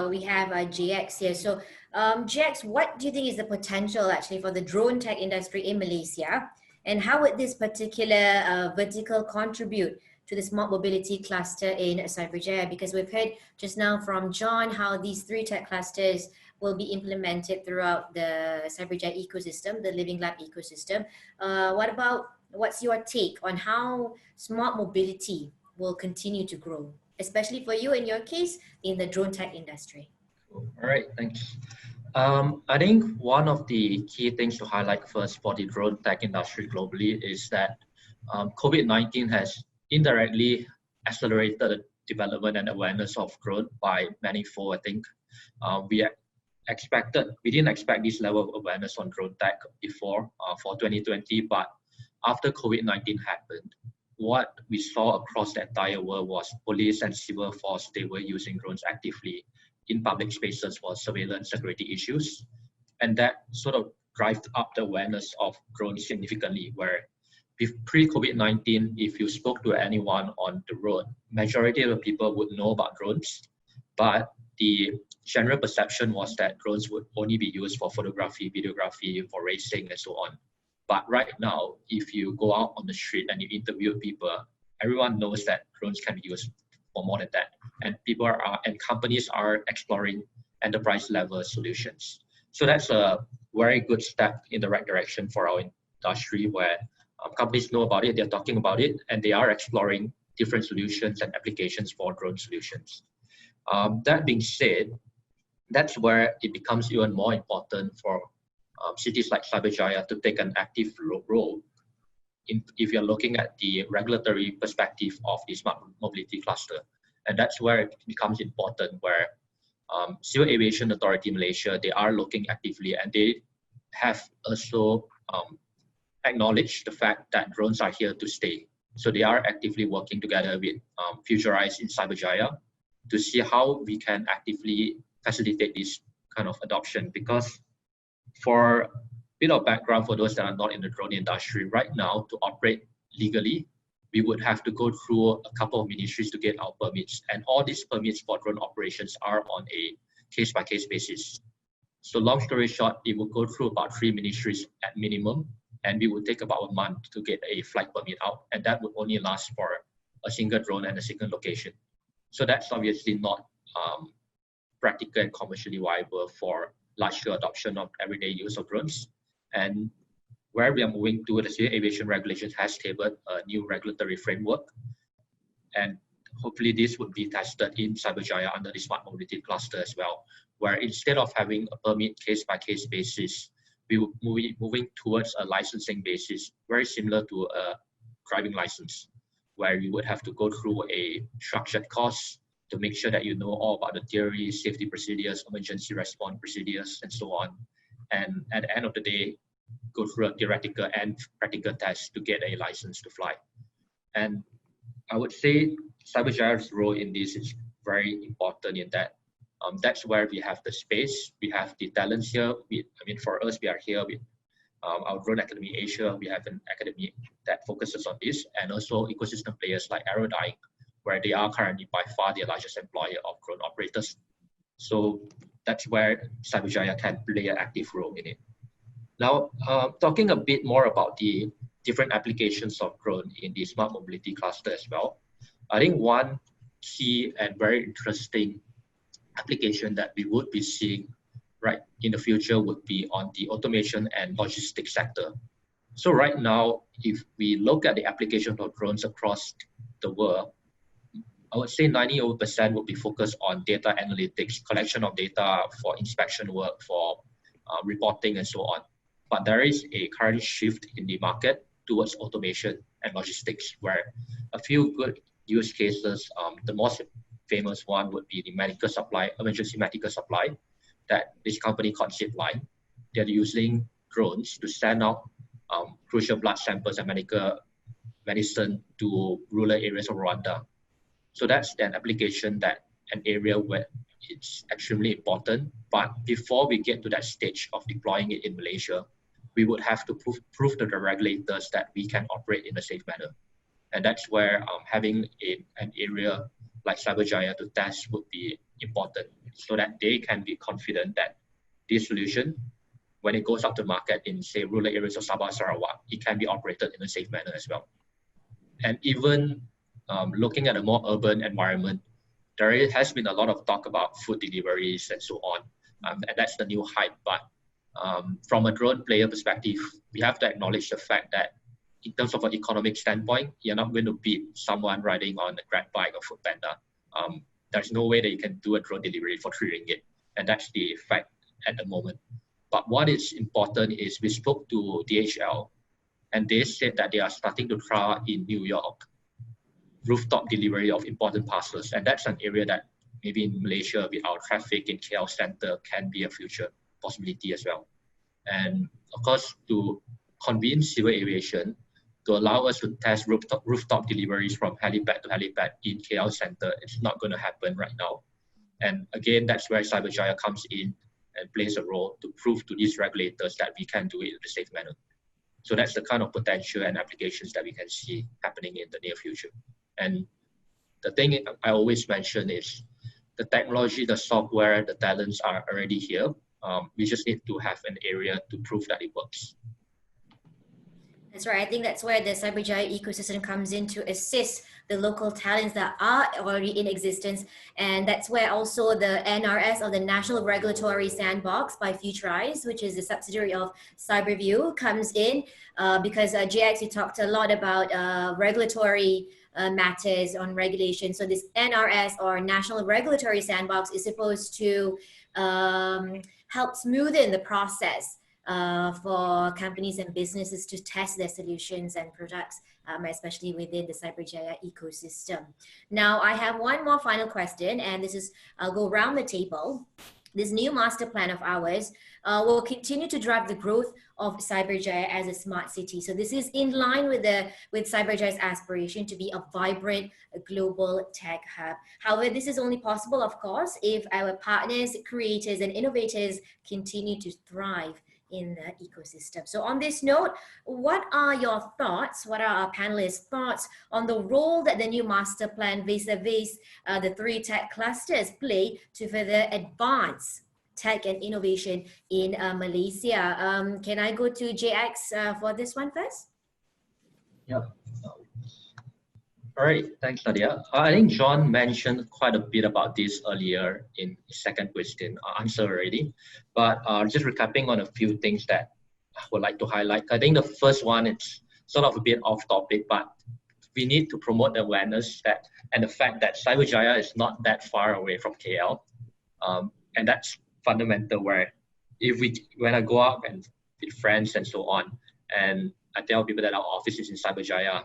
we have JX here. So JX, what do you think is the potential actually for the drone tech industry in Malaysia? And how would this particular vertical contribute to the smart mobility cluster in Cyberjaya? Because we've heard just now from John how these 3 tech clusters will be implemented throughout the Cyberjaya ecosystem, the Living Lab ecosystem. What's your take on how smart mobility will continue to grow, especially for you in your case in the drone tech industry? All right, thanks. I think one of the key things to highlight first for the drone tech industry globally is that COVID-19 has indirectly accelerated the development and awareness of drone by manifold. I think we didn't expect this level of awareness on drone tech before for 2020, but after COVID-19 happened, what we saw across the entire world was police and civil force, they were using drones actively in public spaces for surveillance security issues. And that sort of drives up the awareness of drones significantly, where pre-COVID-19, if you spoke to anyone on the road, majority of the people would know about drones, but the general perception was that drones would only be used for photography, videography, for racing, and so on. But right now, if you go out on the street and you interview people, everyone knows that drones can be used for more than that. And companies are exploring enterprise level solutions. So that's a very good step in the right direction for our industry, where companies know about it, they're talking about it, and they are exploring different solutions and applications for drone solutions. That being said, that's where it becomes even more important for cities like Cyberjaya to take an active role if you're looking at the regulatory perspective of the smart mobility cluster. And that's where it becomes important, where Civil Aviation Authority Malaysia, they are looking actively, and they have also acknowledged the fact that drones are here to stay. So they are actively working together with Futurize in Cyberjaya to see how we can actively facilitate this kind of adoption. Because for a bit of background for those that are not in the drone industry, right now to operate legally, we would have to go through a couple of ministries to get our permits. And all these permits for drone operations are on a case-by-case basis. So long story short, it will go through about 3 ministries at minimum, and we would take about a month to get a flight permit out. And that would only last for a single drone and a single location. So that's obviously not practical and commercially viable for large-scale adoption of everyday use of drones. And where we are moving to, the Civil Aviation Regulations has tabled a new regulatory framework. And hopefully this would be tested in Cyberjaya under the smart mobility cluster as well, where instead of having a permit case-by-case basis, we will be moving towards a licensing basis, very similar to a driving license, where you would have to go through a structured course to make sure that you know all about the theory, safety procedures, emergency response procedures, and so on. And at the end of the day, go through a theoretical and practical test to get a license to fly. And I would say Cyberjaya's role in this is very important in that that's where we have the space, we have the talents here. For us, we are here with our Drone Academy Asia. We have an academy that focuses on this, and also ecosystem players like Aerodyne, where they are currently by far the largest employer of drone operators So that's where Cyberjaya can play an active role in it. Now, talking a bit more about the different applications of drone in the smart mobility cluster as well. I think one key and very interesting application that we would be seeing right in the future would be on the automation and logistics sector. So right now, if we look at the application of drones across the world, I would say 90% would be focused on data analytics, collection of data for inspection work, for reporting and so on. But there is a current shift in the market towards automation and logistics, where a few good use cases, the most famous one would be the medical supply, emergency medical supply, that this company called Zipline. They're using drones to send out crucial blood samples and medical medicine to rural areas of Rwanda. So that's an application, that an area where it's extremely important. But before we get to that stage of deploying it in Malaysia, we would have to prove to the regulators that we can operate in a safe manner. And that's where having an area like Cyberjaya to test would be important, so that they can be confident that this solution, when it goes out to market in, say, rural areas of Sabah, Sarawak, it can be operated in a safe manner as well. And even looking at a more urban environment, there has been a lot of talk about food deliveries and so on, and that's the new hype. But from a drone player perspective, we have to acknowledge the fact that in terms of an economic standpoint, you're not going to beat someone riding on a Grab bike or Foodpanda. There's no way that you can do a drone delivery for 3 ringgit, and that's the fact at the moment. But what is important is we spoke to DHL, and they said that they are starting to trial in New York rooftop delivery of important parcels, and that's an area that maybe in Malaysia with our traffic in KL center can be a future possibility as well. And of course, to convince civil aviation to allow us to test rooftop deliveries from helipad to helipad in KL center, it's not going to happen right now. And again, that's where Cyberjaya comes in and plays a role to prove to these regulators that we can do it in a safe manner. So that's the kind of potential and applications that we can see happening in the near future. And the thing I always mention is the technology, the software, the talents are already here. We just need to have an area to prove that it works. That's right. I think that's where the Cyberjaya ecosystem comes in to assist the local talents that are already in existence. And that's where also the NRS, or the National Regulatory Sandbox by Futurize, which is a subsidiary of Cyberview, comes in because JX, you talked a lot about regulatory matters on regulation. So this NRS, or National Regulatory Sandbox, is supposed to help smoothen the process for companies and businesses to test their solutions and products, especially within the Cyberjaya ecosystem. Now, I have one more final question, and this is, I'll go around the table. This new master plan of ours will continue to drive the growth of Cyberjaya as a smart city. So this is in line with Cyberjaya's aspiration to be a vibrant global tech hub. However, this is only possible, of course, if our partners, creators, and innovators continue to thrive in the ecosystem. So on this note, what are your thoughts? What are our panelists' thoughts on the role that the new master plan vis-a-vis the 3 tech clusters play to further advance tech and innovation in Malaysia? Can I go to JX for this one first? Yeah. All right, thanks, Nadia. I think John mentioned quite a bit about this earlier in his second question answer already, but just recapping on a few things that I would like to highlight. I think the first one, it's sort of a bit off topic, but we need to promote the awareness that, and the fact that Cyberjaya is not that far away from KL, and that's fundamental. Where when I go out and with friends and so on, and I tell people that our office is in Cyberjaya,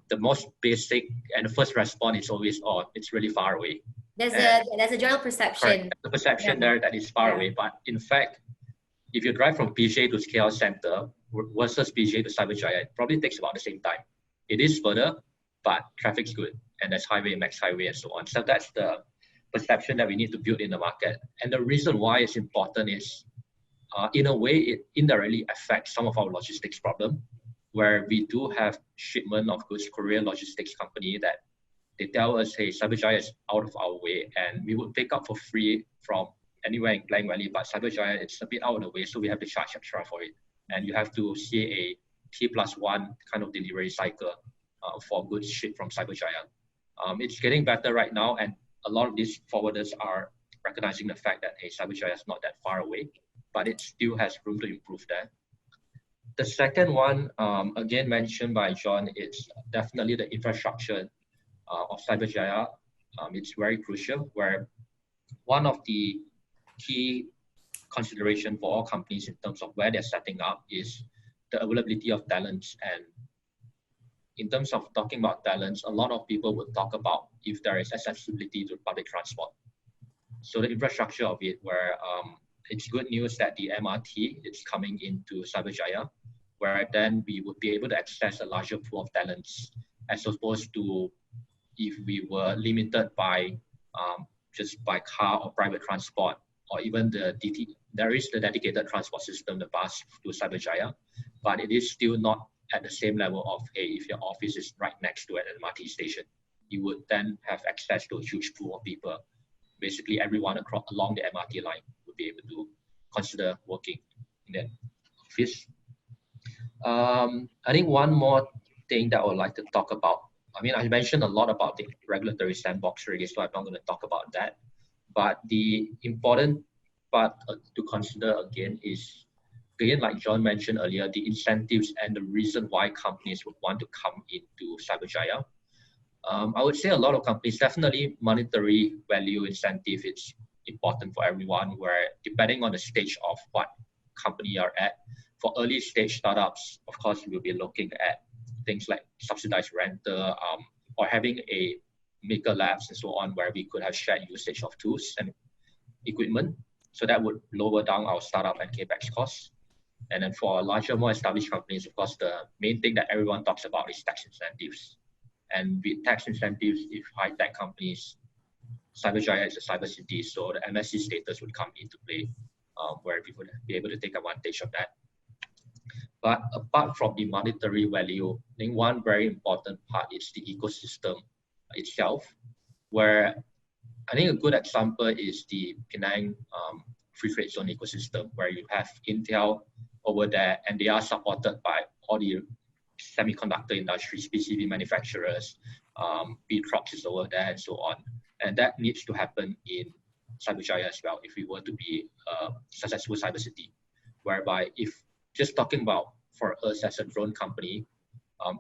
the most basic and the first response is always, "Oh, it's really far away." There's a general perception. Correct. The perception there that it's far away, but in fact, if you drive from PJ to KL Center versus PJ to Cyberjaya, it probably takes about the same time. It is further, but traffic's good, and there's highway, max highway, and so on. So that's the perception that we need to build in the market. And the reason why it's important is, in a way, it indirectly affects some of our logistics problem, where we do have shipment of goods, Korean logistics company that they tell us, hey, Cyberjaya is out of our way, and we would pick up for free from anywhere in Klang Valley, but Cyberjaya, it's a bit out of the way, so we have to charge extra for it. And you have to see a T+1 kind of delivery cycle for goods shipped from Cyberjaya. It's getting better right now, and a lot of these forwarders are recognizing the fact that, hey, Cyberjaya is not that far away, but it still has room to improve there. The second one, again mentioned by John, it's definitely the infrastructure of Cyberjaya. It's very crucial, where one of the key consideration for all companies in terms of where they're setting up is the availability of talents. And in terms of talking about talents, a lot of people would talk about if there is accessibility to public transport. So the infrastructure of it, where it's good news that the MRT is coming into Cyberjaya, where then we would be able to access a larger pool of talents, as opposed to if we were limited by just by car or private transport, or even the DT. There is the dedicated transport system, the bus to Cyberjaya, but it is still not at the same level of, hey, if your office is right next to an MRT station, you would then have access to a huge pool of people. Basically, everyone along the MRT line would be able to consider working in that office. I think one more thing that I would like to talk about. I mean, I mentioned a lot about the regulatory sandbox already, so I'm not going to talk about that. But the important part to consider again is, again, like John mentioned earlier, the incentives and the reason why companies would want to come into Cyberjaya. I would say a lot of companies, definitely monetary value incentive, it's important for everyone, where depending on the stage of what company you're at, for early stage startups, of course, we'll be looking at things like subsidized rental, or having a maker labs and so on, where we could have shared usage of tools and equipment. So that would lower down our startup and capex costs. And then for larger, more established companies, of course, the main thing that everyone talks about is tax incentives. And with tax incentives, if high-tech companies, Cyberjaya is a cyber city, so the MSC status would come into play, where people would be able to take advantage of that. But apart from the monetary value, I think one very important part is the ecosystem itself, where I think a good example is the Penang free trade zone ecosystem, where you have Intel over there, and they are supported by all the semiconductor industries, PCB manufacturers, Beatrox is over there, and so on. And that needs to happen in Cyberjaya as well, if we were to be a successful cyber city, whereby if just talking about for us as a drone company,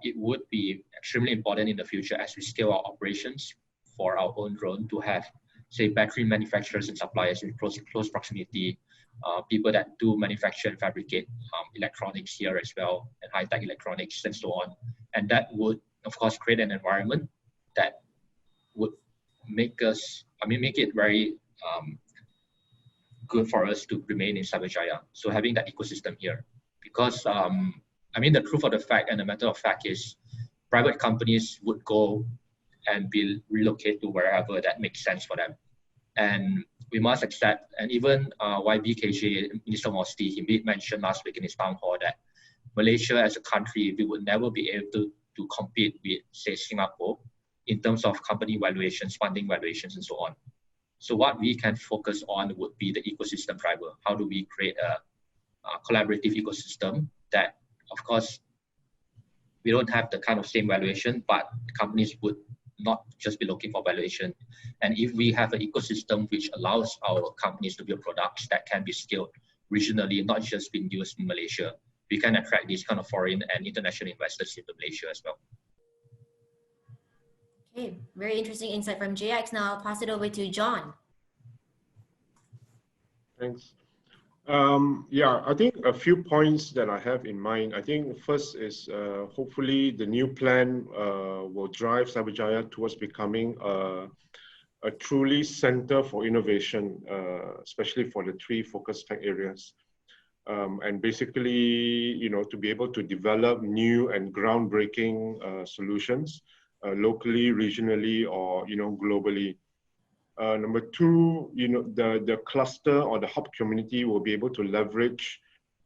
it would be extremely important in the future as we scale our operations for our own drone to have, say, battery manufacturers and suppliers in close proximity, people that do manufacture and fabricate electronics here as well, and high-tech electronics and so on. And that would, of course, create an environment that would make us, make it very good for us to remain in Cyberjaya. So having that ecosystem here, because the truth of the fact and the matter of fact is private companies would go and be relocate to wherever that makes sense for them. And we must accept, and even YBKJ, Minister Mosti, he did mention last week in his town hall that Malaysia as a country, we would never be able to compete with, say, Singapore in terms of company valuations, funding valuations, and so on. So what we can focus on would be the ecosystem driver. How do we create a collaborative ecosystem that, of course, we don't have the kind of same valuation, but companies would not just be looking for valuation. And if we have an ecosystem which allows our companies to build products that can be scaled regionally, not just being used in Malaysia, we can attract these kind of foreign and international investors into Malaysia as well. Okay, very interesting insight from JX. Now I'll pass it over to John. Thanks. Yeah, I think a few points that I have in mind. I think first is hopefully the new plan will drive Cyberjaya towards becoming a truly center for innovation, especially for the 3 focus tech areas. And basically, to be able to develop new and groundbreaking solutions locally, regionally, or, globally. Number 2, the cluster or the hub community will be able to leverage,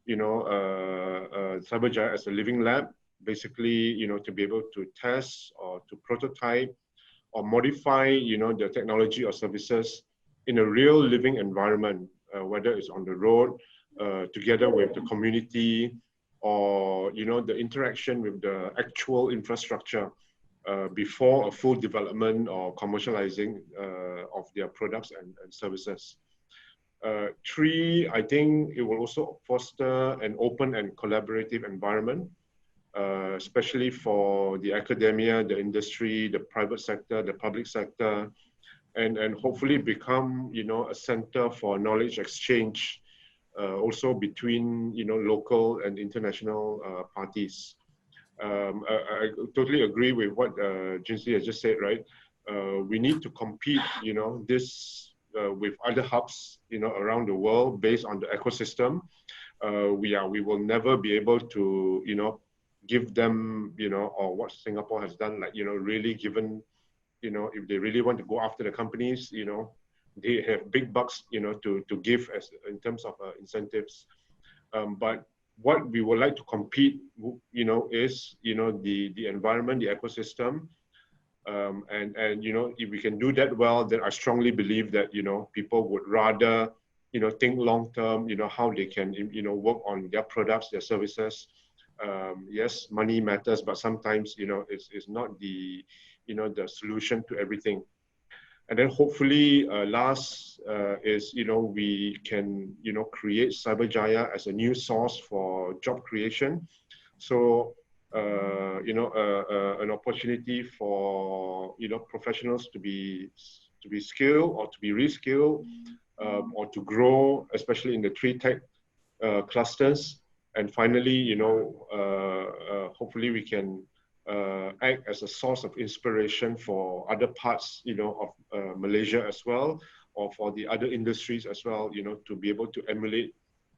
Cyberjaya as a living lab, basically, to be able to test or to prototype or modify, the technology or services in a real living environment, whether it's on the road, together with the community, or, the interaction with the actual infrastructure before a full development or commercializing of their products and services. Three, I think it will also foster an open and collaborative environment, especially for the academia, the industry, the private sector, the public sector, and hopefully become, a center for knowledge exchange, also between, local and international parties. I totally agree with what Jinsy has just said, right? We need to compete, this with other hubs, around the world based on the ecosystem. We will never be able to, give them, or what Singapore has done, like, really given, if they really want to go after the companies, they have big bucks, to give as in terms of incentives. But what we would like to compete, is, the environment, the ecosystem. And if we can do that well, then I strongly believe that, people would rather, think long term, how they can, work on their products, their services. Yes, money matters, but sometimes, it's not the, the solution to everything. And then hopefully, last is, we can, create Cyberjaya as a new source for job creation. So, an opportunity for, professionals to be skilled or to be reskilled, or to grow, especially in the 3 tech clusters. And finally, hopefully we can act as a source of inspiration for other parts, of Malaysia as well, or for the other industries as well, to be able to emulate,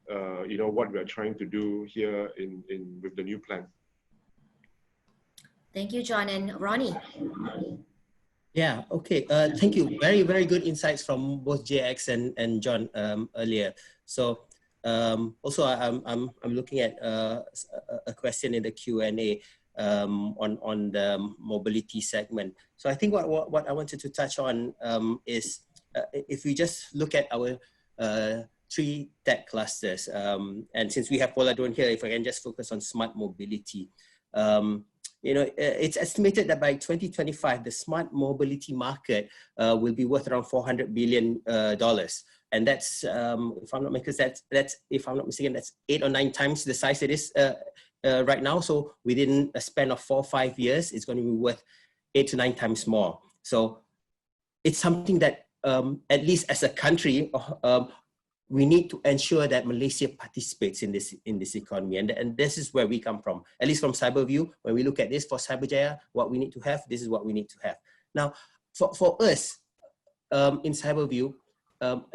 what we are trying to do here with the new plan. Thank you, John. And Roni. Yeah, okay. Thank you. Very, very good insights from both JX and John earlier. So also I'm looking at a question in the Q&A on the mobility segment. So I think what I wanted to touch on is if we just look at our 3 tech clusters, and since we have Poladrone here, if I can just focus on smart mobility. It's estimated that by 2025, the smart mobility market will be worth around $400 billion. And that's, if I'm not mistaken, that's 8 or 9 times the size it is right now. So within a span of 4 or 5 years, it's going to be worth 8 to 9 times more. So it's something that, at least as a country, we need to ensure that Malaysia participates in this economy, and this is where we come from. At least from Cyberview, when we look at this for Cyberjaya, what we need to have, this is what we need to have. Now, for us in Cyberview,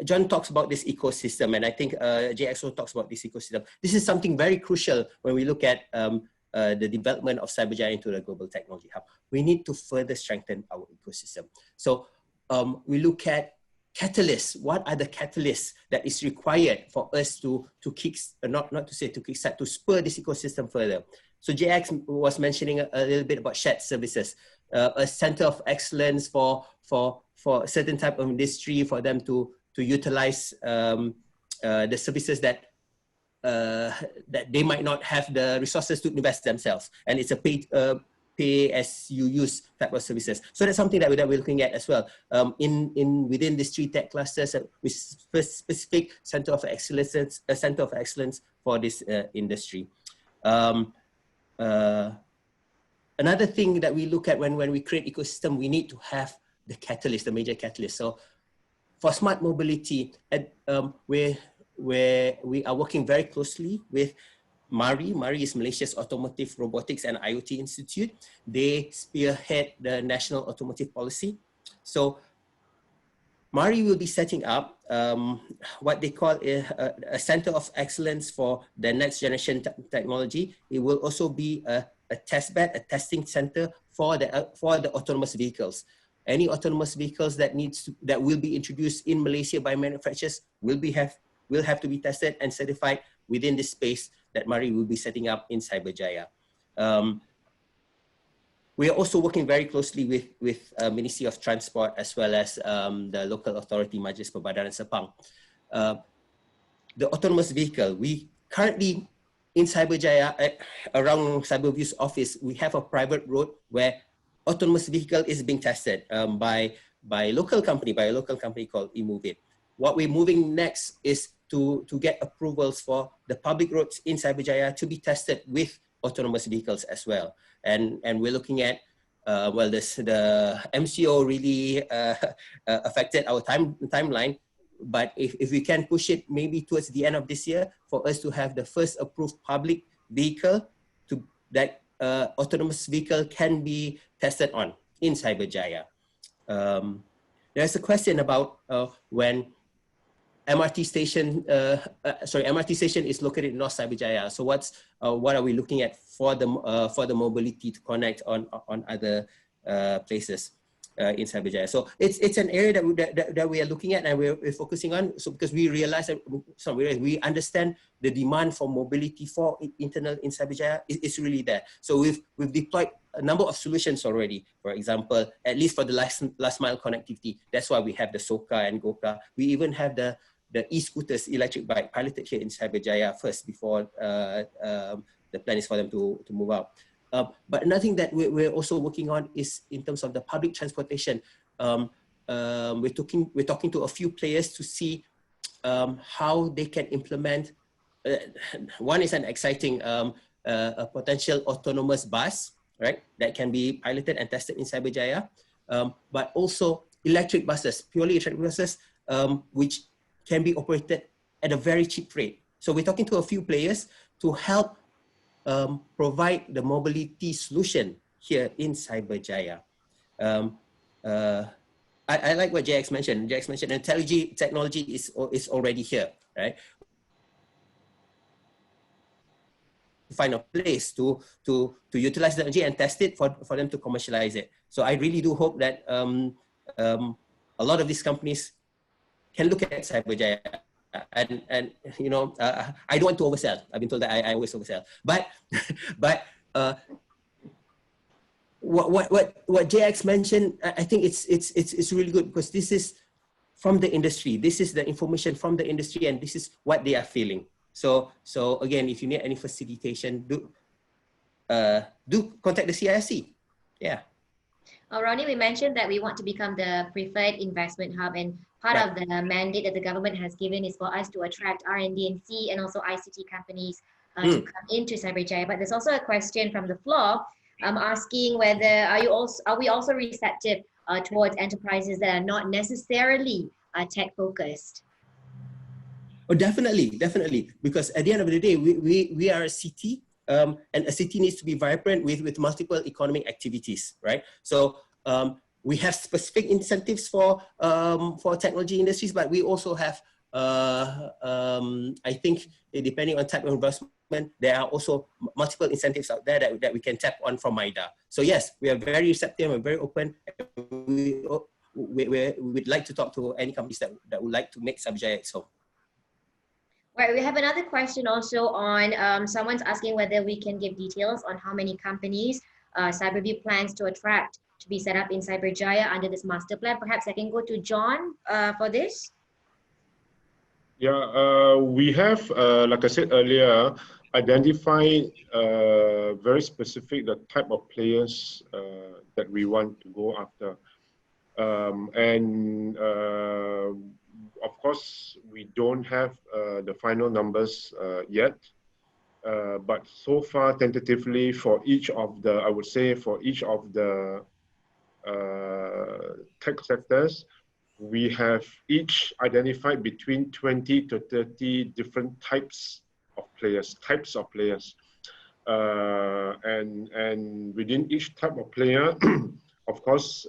John talks about this ecosystem, and I think JXO talks about this ecosystem. This is something very crucial when we look at the development of Cyberjaya into the global technology hub. We need to further strengthen our ecosystem. So we look at catalysts. What are the catalysts that is required for us to spur this ecosystem further? So JX was mentioning a little bit about shared services, a center of excellence for a certain type of industry, for them to utilize the services that they might not have the resources to invest themselves, and it's a pay as you use type of services. So that's something that we're looking at as well. Within these 3 tech clusters, with specific center of excellence for this industry. Another thing that we look at when we create ecosystem, we need to have the catalyst, the major catalyst. So for smart mobility, where we are working very closely with MARI. MARI is Malaysia's Automotive Robotics and IoT Institute. They spearhead the national automotive policy. So MARI will be setting up what they call a center of excellence for the next generation technology. It will also be a test bed, a testing center for the autonomous vehicles. Any autonomous vehicles that will be introduced in Malaysia by manufacturers will have to be tested and certified within this space that MARI will be setting up in Cyberjaya. we are also working very closely with Ministry of Transport as well as the local authority, Majlis Perbadaran Sepang. The autonomous vehicle, we currently in Cyberjaya, around Cyberview's office, we have a private road where autonomous vehicle is being tested by a local company called eMoveit. What we're moving next is to get approvals for the public roads in Cyberjaya to be tested with autonomous vehicles as well. And we're looking at, well, the MCO really affected our timeline, but if we can push it maybe towards the end of this year for us to have the first approved public vehicle that autonomous vehicle can be tested on in Cyberjaya. There's a question about when MRT station is located in North Cyberjaya. So what are we looking at for the mobility to connect on other places in Cyberjaya? So it's an area that we are looking at and we're focusing on. So because we realize that we understand the demand for mobility for internal in Cyberjaya is really there. So we've deployed a number of solutions already. For example, at least for the last mile connectivity, that's why we have the Soka and Goka. We even have the e-scooters, electric bike, piloted here in Cyberjaya first before the plan is for them to move out. But another thing that we're also working on is in terms of the public transportation. We're talking to a few players to see how they can implement. One is an exciting a potential autonomous bus, right? That can be piloted and tested in Cyberjaya. But also electric buses, purely electric buses, which can be operated at a very cheap rate. So we're talking to a few players to help provide the mobility solution here in Cyberjaya. I like what JX mentioned. JX mentioned technology is already here, right? Find a place to utilize the energy and test it for them to commercialize it. So I really do hope that a lot of these companies can look at Cyberjaya and you know, I don't want to oversell. I've been told that I always oversell, but what JX mentioned, I think it's really good because this is from the industry. This is the information from the industry, and this is what they are feeling. So again, if you need any facilitation, do contact the CISC. Yeah. Roni, we mentioned that we want to become the preferred investment hub, and part of the mandate that the government has given is for us to attract R&D&C and also ICT companies to come into Cyberjaya. But there's also a question from the floor asking whether are we also receptive towards enterprises that are not necessarily tech focused? Oh, definitely. Because at the end of the day, we are a city, and a city needs to be vibrant with multiple economic activities, right? So we have specific incentives for technology industries, but we also have, I think, depending on type of investment, there are also multiple incentives out there that we can tap on from MIDA. So yes, we are very receptive and very open. We would like to talk to any companies that would like to make Cyberjaya its home. Right, we have another question also on someone's asking whether we can give details on how many companies Cyberview plans to attract to be set up in Cyberjaya under this master plan. Perhaps I can go to John for this. Yeah, we have, like I said earlier, identified very specific the type of players that we want to go after. Of course, we don't have the final numbers yet, but so far, tentatively, for each of the, I would say, for each of the tech sectors, we have each identified between 20 to 30 different types of players. And within each type of player, of course,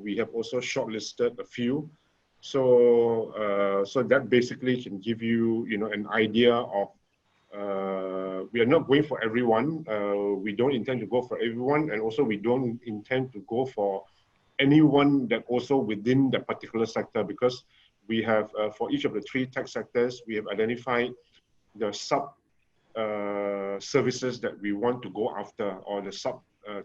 we have also shortlisted a few. So that basically can give you, an idea of, we are not going for everyone. We don't intend to go for everyone. And also we don't intend to go for anyone that also within that particular sector, because we have, for each of the 3 tech sectors, we have identified the sub services that we want to go after, or the sub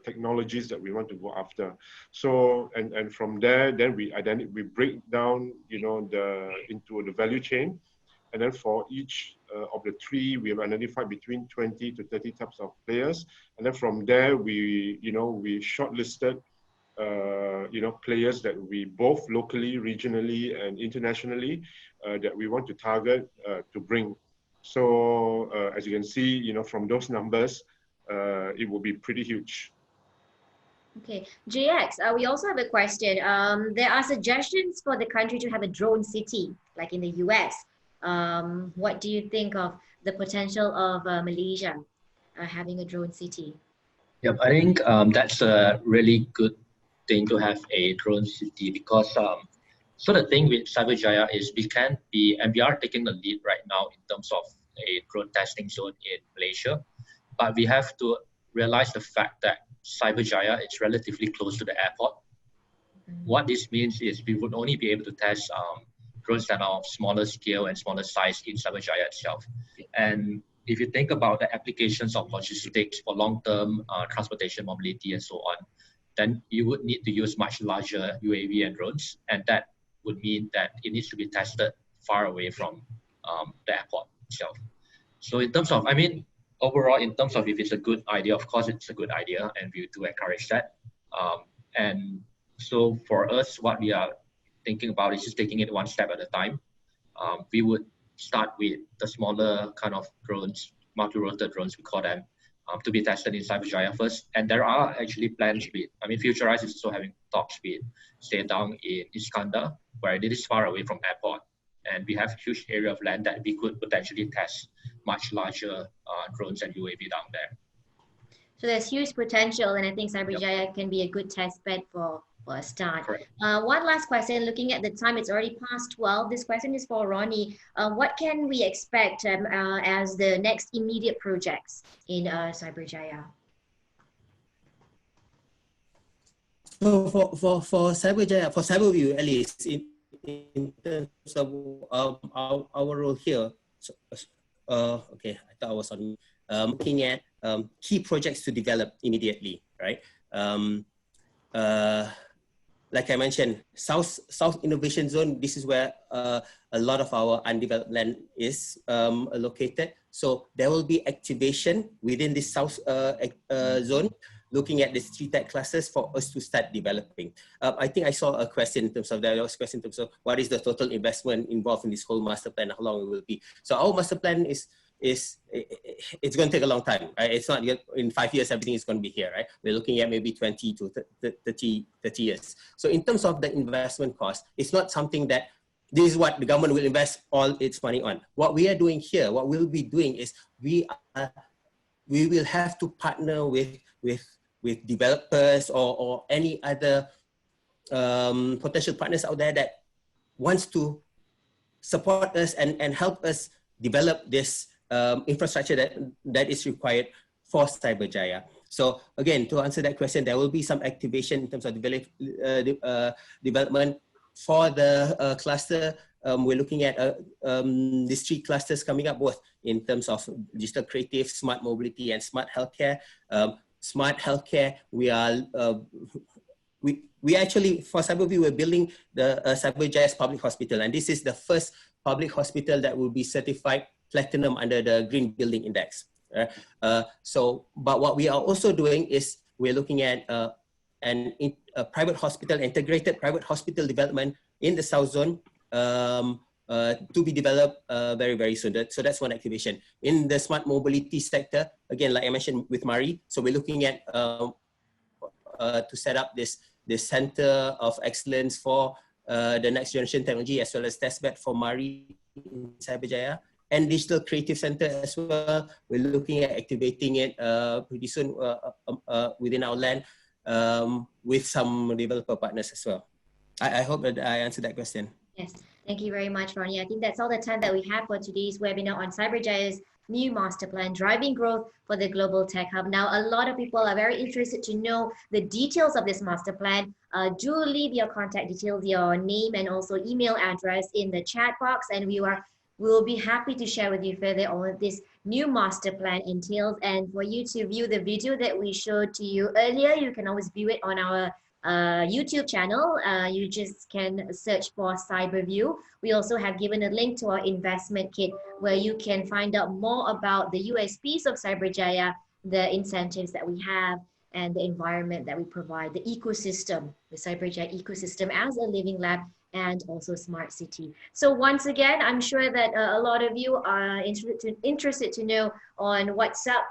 technologies that we want to go after. So, and from there, then we break down, into the value chain. And then for each of the three, we have identified between 20 to 30 types of players. And then from there, we shortlisted, players that we both locally, regionally, and internationally that we want to target to bring. So as you can see, from those numbers, it will be pretty huge. Okay, JX, we also have a question. There are suggestions for the country to have a drone city, like in the US. What do you think of the potential of Malaysia having a drone city? Yep, I think that's a really good thing to have a drone city because so the thing with Cyberjaya is we can be, and we are taking the lead right now in terms of a drone testing zone in Malaysia, but we have to realize the fact that Cyberjaya is relatively close to the airport. What this means is we would only be able to test drones that are of smaller scale and smaller size in Cyberjaya itself. And if you think about the applications of logistics for long-term transportation mobility and so on, then you would need to use much larger UAV and drones. And that would mean that it needs to be tested far away from the airport itself. So in terms of, overall, in terms of if it's a good idea, of course it's a good idea and we do encourage that. And so for us, what we are thinking about is just taking it one step at a time. We would start with the smaller kind of drones, multi-rotor drones, we call them, to be tested in Cyberjaya first. And there are actually plans with, Futurize is also having talks with Stay Down in Iskandar, where it is far away from airport. And we have a huge area of land that we could potentially test much larger drones and UAV down there. So there's huge potential, and I think Cyberjaya can be a good test bed for a start. One last question, looking at the time, it's already past 12. This question is for Roni. What can we expect as the next immediate projects in Cyberjaya? So for Cyberjaya, for Cyberview at least, in terms of our role here, okay, I thought I was on looking at key projects to develop immediately, right? Like I mentioned, South Innovation Zone, this is where a lot of our undeveloped land is located. So there will be activation within this South zone, looking at these 3 tech clusters for us to start developing. I think I saw a question in terms of that. There was a question in terms of what is the total investment involved in this whole master plan, how long it will be. So our master plan is it's going to take a long time, right? It's not in 5 years, everything is going to be here, right? We're looking at maybe 20 to 30 years. So in terms of the investment cost, it's not something that this is what the government will invest all its money on. What we are doing here, what we'll be doing is we will have to partner with developers or any other potential partners out there that wants to support us and help us develop this infrastructure that is required for Cyberjaya. So again, to answer that question, there will be some activation in terms of development for the cluster. We're looking at these 3 clusters coming up, both in terms of digital creative, smart mobility, and smart healthcare. Smart healthcare, we actually, for Cyberview, we're building the Cyberjaya's public hospital, and this is the first public hospital that will be certified platinum under the Green Building Index. But what we are also doing is we're looking at a private hospital, integrated private hospital development in the South Zone to be developed very, very soon. So that's one activation. In the smart mobility sector, again, like I mentioned with Mari, so we're looking at to set up this center of excellence for the next generation technology, as well as testbed for Mari in Cyberjaya, and digital creative center as well. We're looking at activating it pretty soon within our land with some developer partners as well. I hope that I answered that question. Yes, thank you very much, Roni. I think that's all the time that we have for today's webinar on Cyberjaya's new master plan, driving growth for the global tech hub. Now, a lot of people are very interested to know the details of this master plan. Do leave your contact details, your name, and also email address in the chat box, and we are We'll be happy to share with you further on what this new master plan entails. And for you to view the video that we showed to you earlier, you can always view it on our YouTube channel. You just can search for Cyberview. We also have given a link to our investment kit where you can find out more about the USPs of Cyberjaya, the incentives that we have, and the environment that we provide, the ecosystem, the Cyberjaya ecosystem as a living lab and also smart city. So once again, I'm sure that a lot of you are interested to know on what's up,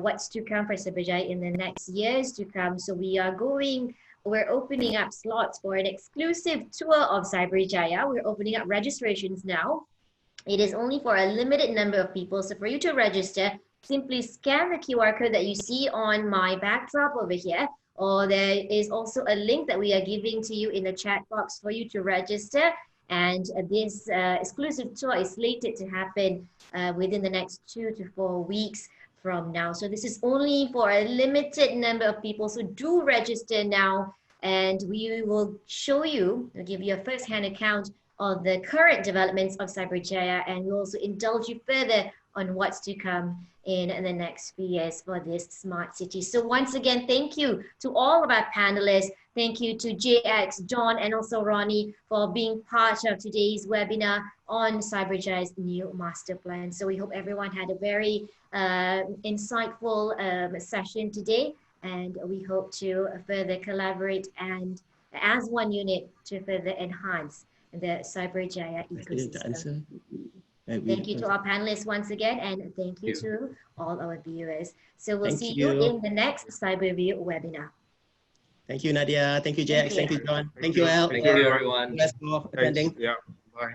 what's to come for Cyberjaya in the next years to come. So we're opening up slots for an exclusive tour of Cyberjaya. We're opening up registrations now. It is only for a limited number of people. So for you to register, simply scan the QR code that you see on my backdrop over here, or there is also a link that we are giving to you in the chat box for you to register. And this exclusive tour is slated to happen within the next 2 to 4 weeks from now. So this is only for a limited number of people. So do register now, and we will show you, we'll give you a first-hand account of the current developments of Cyberjaya, and we'll also indulge you further on what's to come in the next few years for this smart city. So once again, thank you to all of our panelists. Thank you to JX, John, and also Roni for being part of today's webinar on Cyberjaya's new master plan. So we hope everyone had a very insightful session today, and we hope to further collaborate and as one unit to further enhance the Cyberjaya ecosystem. Thank you to our panelists once again, and thank you to all our viewers. So we'll see you in the next Cyberview webinar. Thank you, Nadia. Thank you, JX. Thank you, John. Thank you, Al. Thank you, everyone. Thanks for attending. Yeah. Bye.